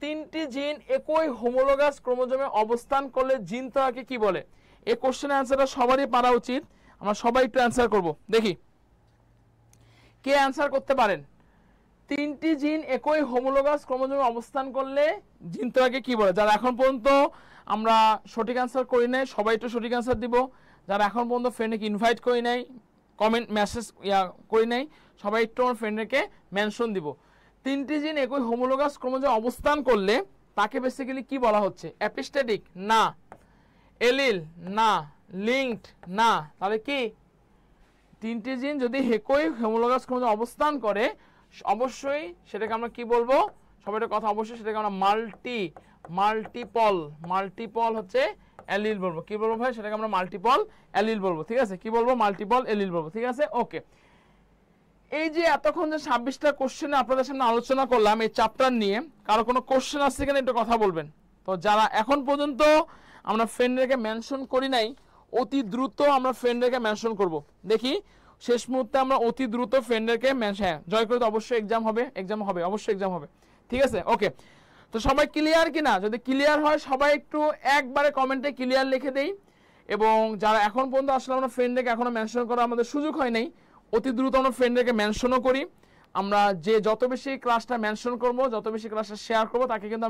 তিনটি জিন একই হোমোলোগাস ক্রোমোজোমে অবস্থান করলে জিন তাকে কি বলে? এই কোশ্চেনের অ্যান্সারটা সবারই পারা উচিত। আমরা সবাই একটু অ্যান্সার করব, দেখি কে অ্যান্সার করতে পারেন। তিনটি জিন একই হোমোলোগাস ক্রোমোজোমে অবস্থান করলে জিন তাকে কি বলে? যারা এখন পর্যন্ত আমরা সঠিক অ্যান্সার করি নাই সবাই একটু সঠিক অ্যান্সার দিব। যারা এখন পর্যন্ত ফ্রেন্ডকে ইনভাইট করি নাই, কমেন্ট মেসেজ করি নাই, সবাই একটু আমার ফ্রেন্ডকে মেনশন দিব। তিনটি জিন একই হোমোলোগাস ক্রোমোজোমে অবস্থান করলে তাকে বেসিক্যালি কি বলা হচ্ছে? অ্যাপিস্ট্যাটিক না, এলিল না, লিঙ্কড না। তাহলে কি? তিনটি জিন যদি একই হোমোলোগাস ক্রোমোজোমে অবস্থান করে অবশ্যই সেটাকে আমরা কি বলবো? সবাই একটা কথা, অবশ্যই সেটাকে আমরা মাল্টিপল হচ্ছে এলিল বলবো। কি বলবো ভাই? সেটাকে আমরা মাল্টিপল এলিল বলবো। ঠিক আছে? কি বলবো? মাল্টিপল এলিল বলবো। ঠিক আছে? ওকে, এই যে এতক্ষণ যে 26টা কোশ্চেন আপনাদের সামনে আলোচনা করলাম এই চ্যাপ্টার নিয়ে, কারো কোনো কোশ্চেন আসছে কিনা একটু কথা বলবেন। তো যারা এখন পর্যন্ত আমরা ফ্রেন্ডদেরকে মেনশন করি নাই, অতি দ্রুত আমরা ফ্রেন্ডদেরকে মেনশন করব। দেখি শেষ মুহূর্তে আমরা অতি দ্রুত ফ্রেন্ডদেরকে হ্যাঁ জয় করে তো অবশ্যই এক্সাম হবে, অবশ্যই এক্সাম হবে। ঠিক আছে? ওকে, তো সবাই ক্লিয়ার কিনা? যদি ক্লিয়ার হয় সবাই একটু একবারে কমেন্টে ক্লিয়ার লিখে দেই। এবং যারা এখন পর্যন্ত আসলে আমরা ফ্রেন্ডদেরকে এখনো মেনশন করা আমাদের সুযোগ হয় নাই, অতি দ্রুত আমরা ফ্রেন্ডদেরকে মেনশনও করি। আমরা যে যত বেশি ক্লাসটা মেনশন করব, যত বেশি ক্লাসটা শেয়ার করব, তাকে কিন্তু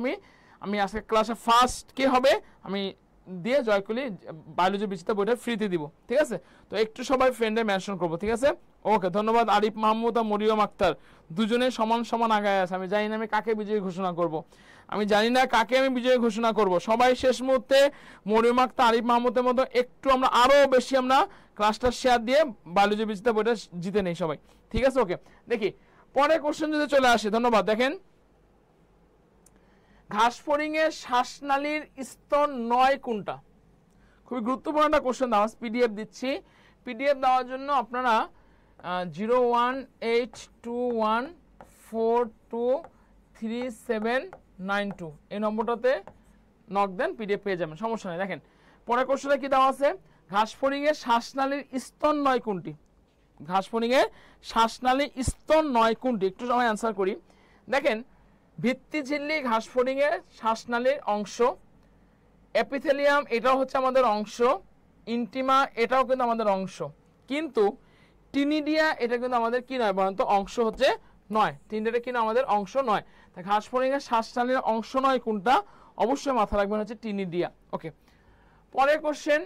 আমি আজকে ক্লাসে ফার্স্ট কে হবে আমি দিয়ে জয়কুলি বায়োলজি বিচিত্রা বইটা ফ্রিতে দিব। ঠিক আছে? তো একটু সবাই ফ্রেন্ডে মেনশন করব। ঠিক আছে? ওকে, ধন্যবাদ। আরিফ মাহমুদ আর মরিয়ম আক্তার দুজনে সমান আগায় আছে। আমি জানি না আমি কাকে বিজয়ী ঘোষণা করব, সবাই শেষ মুহূর্তে মরিয়ম আক্তার, আরিফ মাহমুদের মতো একটু আমরা আরো বেশি আমরা ক্লাসটা শেয়ার দিয়ে বায়োলজি বিচিত্রা বইটা জিতে নেই সবাই। ঠিক আছে? ওকে, দেখি পরের কোশ্চেন যদি চলে আসে। ধন্যবাদ। দেখেন, ঘাসফড়িং এর শ্বাসনালীর স্তর 9 কোনটা? খুবই গুরুত্বপূর্ণ একটা কোশ্চেন দেওয়া। পিডিএফ দিচ্ছি, পিডিএফ দেওয়ার জন্য আপনারা 01821423792 এই নম্বরটাতে নক দেন, পিডিএফ পেয়ে যাবেন, সমস্যা নেই। দেখেন পরের কোশ্চেনে কি দেওয়া আছে, ঘাসফড়িং এর শ্বাসনালীর স্তর 9 কোনটি? ঘাসফড়িং এর শ্বাসনালীর স্তর 9 কোনটি? একটু সময় অ্যান্সার করি। দেখেন, ভিত্তিঝিল্লি ঘাসফড়িং এর শ্বাসনালীর অংশ, এপিথেলিয়াম এটাও হচ্ছে আমাদের অংশ, ইন্টিমা এটাও কিন্তু আমাদের অংশ, কিন্তু টিনিডিয়া এটা কিন্তু আমাদের কি নয় বলেন তো? অংশ হচ্ছে নয়। টিনিডিয়া কিন্তু আমাদের অংশ নয়। তাই ঘাসফড়িং এর শ্বাসনালীর অংশ নয় কোনটা? অবশ্যই মাথা রাখবেন হচ্ছে টিনিডিয়া। ওকে, পরের কোশ্চেন,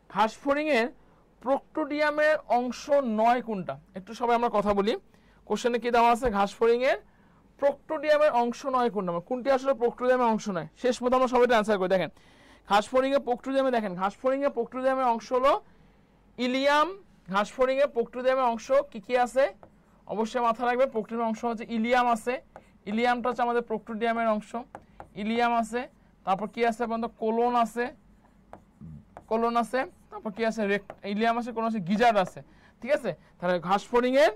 ঘাসফড়িং এর প্রোক্টোডিয়ামের অংশ নয় কোনটা? একটু সবাই আমরা কথা বলি। কোশ্চেনে কি দেওয়া আছে? ঘাসফড়িং এর প্রোক্টোডিয়ামের অংশ নয় কোনটা? কোনটি আসলে প্রোক্টোডিয়ামের অংশ নয়? শেষ মতো আমরা সবাই অ্যান্সার করি। দেখেন ঘাসফড়িং এর প্রোক্টোডিয়ামে, দেখেন ঘাসফড়িং এর প্রোক্টোডিয়ামের অংশ হলো ইলিয়াম। ঘাসফড়িং এর প্রোক্টোডিয়ামের অংশ কি কি আছে? অবশ্যই মাথা রাখবে প্রোক্টোডিয়ামের অংশ হচ্ছে ইলিয়াম আছে, ইলিয়ামটা হচ্ছে আমাদের প্রোক্টোডিয়ামের অংশ, ইলিয়াম আছে, তারপর কি আছে বন্ধু কোলন আছে, কোলন আছে, তারপর কি আছে ইলিয়াম আছে, কোন আছে গিজার্ড আছে, ঠিক আছে। তাহলে ঘাস ফড়িং এর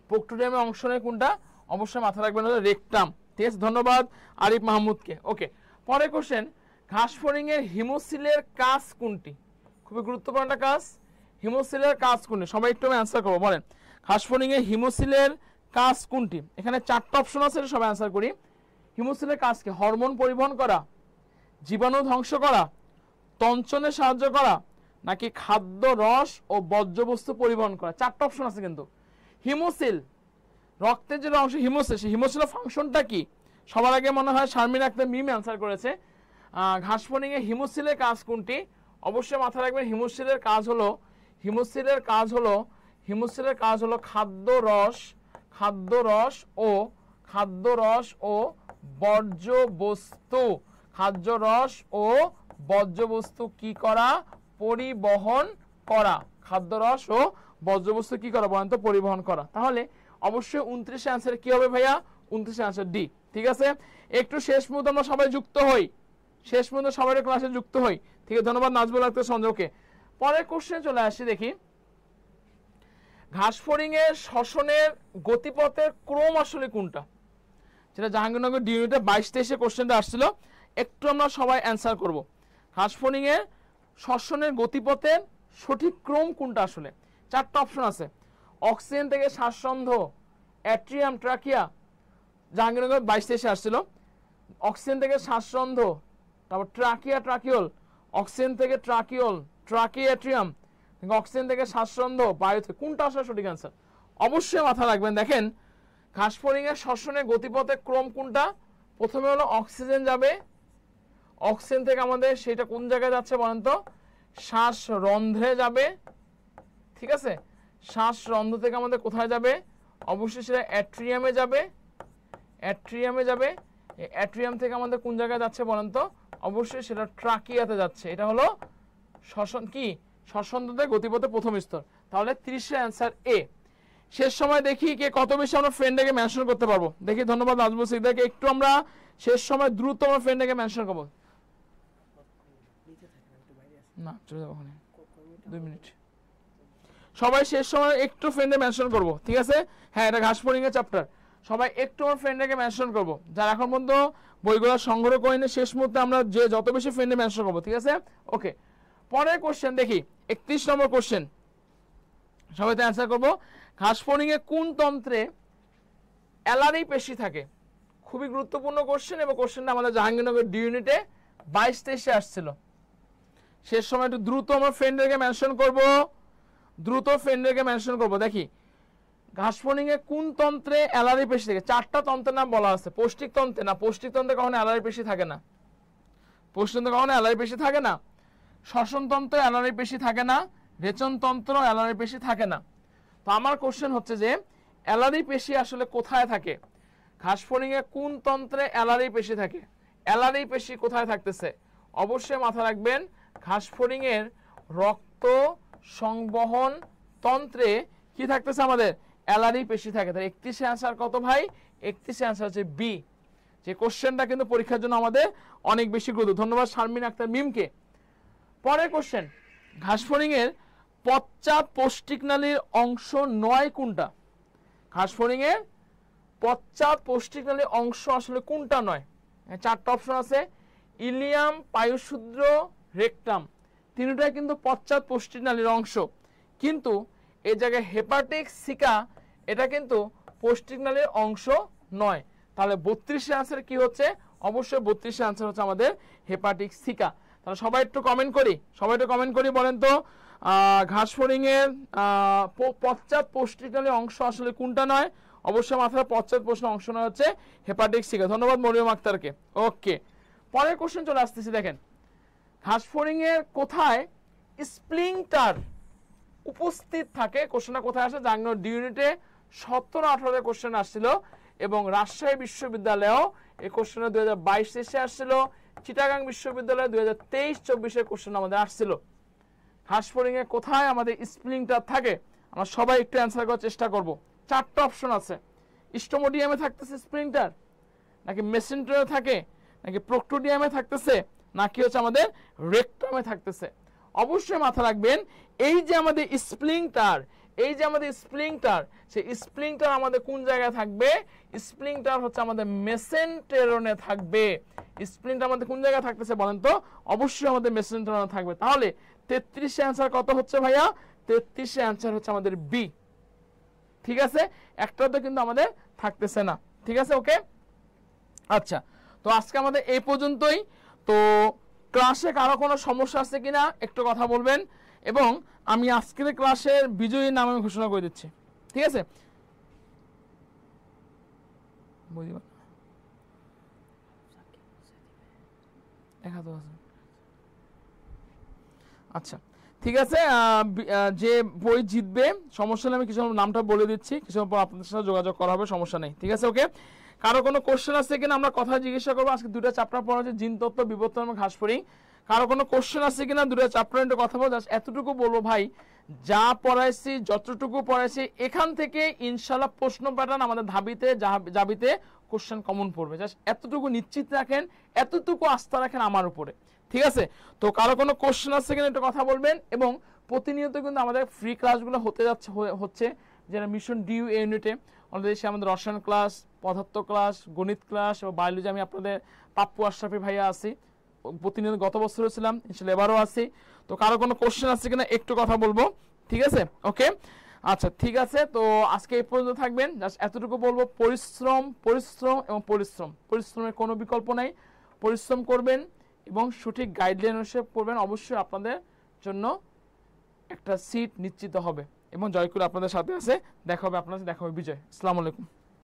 প্রোক্টোডিয়ামের অংশ নেই কোনটা, অবশ্যই মাথা রাখবেন হলো রেকটাম, ঠিক আছে। ধন্যবাদ আরিফ মাহমুদকে। ওকে, পরের কোশ্চেন, ঘাস ফড়িং এর হিমোসিলের কাজ কোনটি? খুবই গুরুত্বপূর্ণ একটা কাজ, হিমোসিলের কাজ কোনটি? সবাই একটু অ্যান্সার করবো, বলেন ঘাস ফড়িং এর হিমোসিলের কাজ কোনটি? এখানে 4টা অপশন আছে, সবাই অ্যান্সার করি। হিমোসিলের কাজ কি? হরমোন পরিবহন করা, জীবাণু ধ্বংস করা, তঞ্চনে সাহায্য করা, নাকি খাদ্য রস ও বর্জ্যবস্তু পরিবহন করা? 4টা অপশন আছে কিন্তু। হিমোসিল, রক্তের যে অংশ হিমোসিল, সেই হিমোসিলের ফাংশনটা কি? সবার আগে মনে হয় শারমিন আক্তার মিম অ্যান্সার করেছে। ঘাস ফড়িং এ হিমোসিলের কাজ কোনটি? অবশ্যই মাথায় রাখবেন হিমোসিলের কাজ হলো, হিমোসিলের কাজ হলো, হিমোসিলের কাজ হলো খাদ্য রস, খাদ্য রস ও, খাদ্য রস ও বর্জ্যবস্তু, খাদ্য রস ও বর্জ্যবস্তু কি করা? পরিবহন করা। খাদ্য রস ও বর্জ্যবস্তু কি করা বলেন তো? পরিবহন করা। তাহলে অবশ্যই 29 অ্যান্সার কি হবে ভাইয়া? 29 অ্যান্সার ডি, ঠিক আছে। একটু শেষ মুহূর্তে আমরা সবাই যুক্ত হই, শেষ মুহূর্তে সবাই ক্লাসে যুক্ত হই, ঠিক আছে। ধন্যবাদ নাজবুল আক্তার সঞ্জয়কে। পরের কোশ্চেনে চলে আসি, দেখি ঘাস ফড়িং এর শ্বসনের গতিপথের ক্রম আসলে কোনটা? যেটা জাহাঙ্গীরনগর ডি ইউনিটে 22-23 কোশ্চেনটা আসছিল, একটু আমরা সবাই অ্যান্সার করব। ঘাস ফড়িং এর শ্বসনের গতিপথের সঠিক ক্রম কোনটা আসলে? 4টা অপশন আছে, অক্সিজেন থেকে শ্বাসরন্ধ্র, অ্যাট্রিয়াম, ট্রাকিয়া, জাহাঙ্গীরনগর 22-23 আসছিল। অক্সিজেন থেকে শ্বাসরন্ধ্র, তারপর ট্রাকিয়া, ট্রাকিওল, অক্সিজেন থেকে ট্রাকিওল, ট্রাকি, অ্যাট্রিয়াম, অক্সিজেন থেকে শ্বাসরন্ধ্র, বায়ু থেকে, কোনটা আসলে সঠিক অ্যান্সার? অবশ্যই মাথা রাখবেন। দেখেন ঘাস ফড়িং এর শ্বসনের গতিপথের ক্রম কোনটা? প্রথমে হলো অক্সিজেন যাবে, অক্সিজেন থেকে আমাদের সেটা কোন জায়গায় যাচ্ছে বলেন তো? শ্বাসরন্ধ্রে যাবে, ঠিক আছে। শ্বাসরন্ধ্র থেকে আমাদের কোথায় যাবে? অবশ্যই সেটা অ্যাট্রিয়ামে যাবে, অ্যাট্রিয়ামে যাবে। অ্যাট্রিয়াম থেকে আমাদের কোন জায়গায় যাচ্ছে বলেন তো? অবশ্যই সেটা ট্রাকিয়াতে যাচ্ছে। এটা হলো শ্বসন কি? শ্বসনতন্ত্রের গতিপথে প্রথম স্তর। তাহলে 30 অ্যান্সার এ। শেষ সময় দেখি কে কত বেশি আমরা ফ্রেন্ডকে মেনশন করতে পারবো, দেখি। ধন্যবাদ নাজমুল সিকদারকে। একটু আমরা শেষ সময় দ্রুত আমরা ফ্রেন্ডকে মেনশন করবো। না চলে যাবো ওখানে 2 মিনিট। সবাই শেষ সময় একটু ফ্রেন্ডে মেনশন করব, ঠিক আছে। হ্যাঁ, এটা ঘাস ফড়িং এর চ্যাপ্টার, সবাই একটু আমার ফ্রেন্ডকে মেনশন করব। যারা এখন পর্যন্ত বইগুলো সংগ্রহ করেনি, শেষ মুহূর্তে আমরা যে যত বেশি ফ্রেন্ডে মেনশন করব, ঠিক আছে। ওকে, পরের কোশ্চেন দেখি, 31 নম্বর কোশ্চেন, সবাই তো অ্যান্সার করব। ঘাস ফড়িং এ কোন তন্ত্রে অ্যালারি পেশি থাকে? খুবই গুরুত্বপূর্ণ কোশ্চেন, এবং কোশ্চেনটা আমাদের জাহাঙ্গীরনগর ডি ইউনিটে 22-23 আসছিল। শেষ সময় একটু দ্রুত আমার ফ্রেন্ডকে মেনশন করব, দ্রুত ফ্রেন্ডকে মেনশন করব। দেখি ঘাস ফড়িং এ কোন তন্ত্রে অ্যালারি পেশি থাকে? 4টা তন্ত্রের নাম বলা আছে। পৌষ্টিক তন্ত্রে না, পৌষ্টিক তন্ত্রে কখনো অ্যালারি পেশি থাকে না, পৌষ্টিক তন্ত্রে কখনো অ্যালারি পেশি থাকে না। শ্বসন তন্ত্রে অ্যালারি পেশি থাকে না, রেচন তন্ত্র অ্যালারি পেশি থাকে না। তো আমার কোশ্চেন হচ্ছে যে অ্যালারি পেশি আসলে কোথায় থাকে? ঘাস ফড়িং এ কোন তন্ত্রে অ্যালারি পেশি থাকে? অ্যালারি পেশি কোথায় থাকতেছে? অবশ্যই মাথা রাখবেন ঘাস ফড়িং এর রক্ত সংবহন তন্ত্রে কি থাকতেছে আমাদের? অ্যালারি পেশি থাকে। তাহলে 31 অ্যান্সার কত ভাই? 31 অ্যান্সার হচ্ছে বি। যে কোশ্চেনটা কিন্তু পরীক্ষার জন্য আমাদের অনেক বেশি গুরুত্ব। ধন্যবাদ শারমিন আক্তার মিমকে। পরের কোশ্চেন, ঘাস ফড়িং এর পশ্চাৎ পৌষ্টিকনালীর অংশ 9 কোনটা? ঘাস ফড়িং এর পশ্চাৎ পৌষ্টিকনালীর অংশ আসলে কোনটা নয়? 4টা অপশন আছে, ইলিয়াম, পায়ুসূত্র, রেকটাম, তিনটাই কিন্তু পশ্চাৎ পৌষ্টিকনালীর অংশ। কিন্তু এই জায়গায় হেপাটিক সিকা এটা কিন্তু পৌষ্টিকনালীর অংশ নয়। তাহলে 32 অ্যান্সার কি হচ্ছে? অবশ্যই 32 অ্যান্সার হচ্ছে আমাদের হেপাটিক সিকা। তাহলে সবাই একটু কমেন্ট করি, সবাই একটু কমেন্ট করি, বলেন তো ঘাস ফড়িং এর পশ্চাৎ পৌষ্টিকনালীর অংশ আসলে কোনটা নয়? অবশ্যই মাথায় পশ্চাৎ প্রশ্ন অংশ নয় হচ্ছে হেপাটিক সিকা। ধন্যবাদ মরিয়ম আক্তারকে। ওকে, পরের কোশ্চেন চলে আসতেছি। দেখেন ঘাস ফড়িং এর কোথায় স্প্লিন্টার উপস্থিত থাকে? কোশ্চেনটা কোথায় আসে? জাহাঙ্গীরনগর ডি ইউনিটে 17-18 কোশ্চেন আসছিল, এবং রাজশাহী বিশ্ববিদ্যালয়েও এই কোশ্চেন 2022-23 আসছিল। চিটাগাং বিশ্ববিদ্যালয়ে 2023-24 কোশ্চেন আমাদের আসছিল। ঘাস ফড়িং এ কোথায় আমাদের স্প্লিন্টার থাকে? আমরা সবাই একটু অ্যান্সার করার চেষ্টা করব। চারটা অপশন আছে, স্টোমোডিয়ামে থাকতেছে স্প্লিন্টার, নাকি মেসেন্টারে থাকে, নাকি প্রোক্টোডিয়ামে থাকতেছে, নাকি হচ্ছে আমাদের রেক্টামে থাকতেছে। অবশ্যই মাথা রাখবেন এই যে আমাদের স্প্লিন্টার, এই যে আমাদের স্প্লিন্টার, সেই স্প্লিন্টার আমাদের কোন জায়গায় থাকবে? স্প্লিন্টার হচ্ছে আমাদের মেসেন্টেরনে থাকবে। স্প্লিন্টার আমাদের কোন জায়গায় থাকতেছে বলেন তো? অবশ্যই আমাদের মেসেন্টেরনে থাকবে। তাহলে 33 এর অ্যানসার কত হচ্ছে ভাইয়া? 33 এর অ্যানসার হচ্ছে আমাদের বি। ঠিক আছে, একটাও তো কিন্তু আমাদের থাকতেছে না। ঠিক আছে, ওকে। আচ্ছা, তো আজকে আমাদের এই পর্যন্তই। তো ক্লাসে কারো কোনো সমস্যা আছে কিনা একটু কথা বলবেন, এবং আমি আজকের ক্লাসের বিজয়ীর নাম আমি ঘোষণা করে দিচ্ছি। ঠিক আছে, আচ্ছা ঠিক আছে। যে বই জিতবে, সমস্যা নেই, আমি কিছু নামটা বলে দিচ্ছি, কিছু পর আপনাদের সাথে যোগাযোগ করা হবে, সমস্যা নেই। ঠিক আছে, ওকে। কারো কোনো কোশ্চেন আছে কিনা আমরা কথা জিজ্ঞাসা করবো। আজকে দুটো চ্যাপ্টার পড়া হচ্ছে, জিনতত্ত্ব, বিবর্তন এবং ঘাসফড়িং। কারো কোনো কোশ্চেন আছে কিনা দুটো চ্যাপ্টার একটু কথা বলবো। এতটুকু বলবো ভাই, যা পড়াইছি, যতটুকু পড়াইছি, এখান থেকে ইনশাল্লাহ প্রশ্ন প্যাটার্ন আমাদের জাবিতে কোশ্চেন কমন পড়বে। জাস্ট এতটুকু নিশ্চিত রাখেন, এতটুকু আস্থা রাখেন আমার উপরে। ঠিক আছে, তো কারো কোনো কোশ্চেন আছে কিনা একটু কথা বলবেন। এবং প্রতিনিয়ত কিন্তু আমাদের ফ্রি ক্লাসগুলো হচ্ছে, যেটা মিশন ডিউ ইউনিটে অলরেডি সে আমাদের রসায়ন ক্লাস, পদার্থ ক্লাস, গণিত ক্লাস এবং বায়োলজি। আমি আপনাদের পাপ্পু আশরাফি ভাইয়া আছি, প্রতিনিয়ত গত বছরও ছিলাম, ইনশাল্লাহ এবারও আছি। তো কারো কোনো কোশ্চেন আছে কিনা একটু কথা বলবো। ঠিক আছে, ওকে। আচ্ছা ঠিক আছে, তো আজকে এই পর্যন্ত থাকবেন। জাস্ট এতটুকু বলবো, পরিশ্রম পরিশ্রম এবং পরিশ্রম, পরিশ্রমের কোনো বিকল্প নাই। পরিশ্রম করবেন এবং সঠিক গাইডলাইন অনুসারে পড়বেন, অবশ্যই আপনাদের জন্য একটা সিট নিশ্চিত হবে। এবং জয়কুল আপনাদের সাথে আছে, দেখা হবে, আপনাদের দেখা হবে বিজয়। আসসালামু আলাইকুম।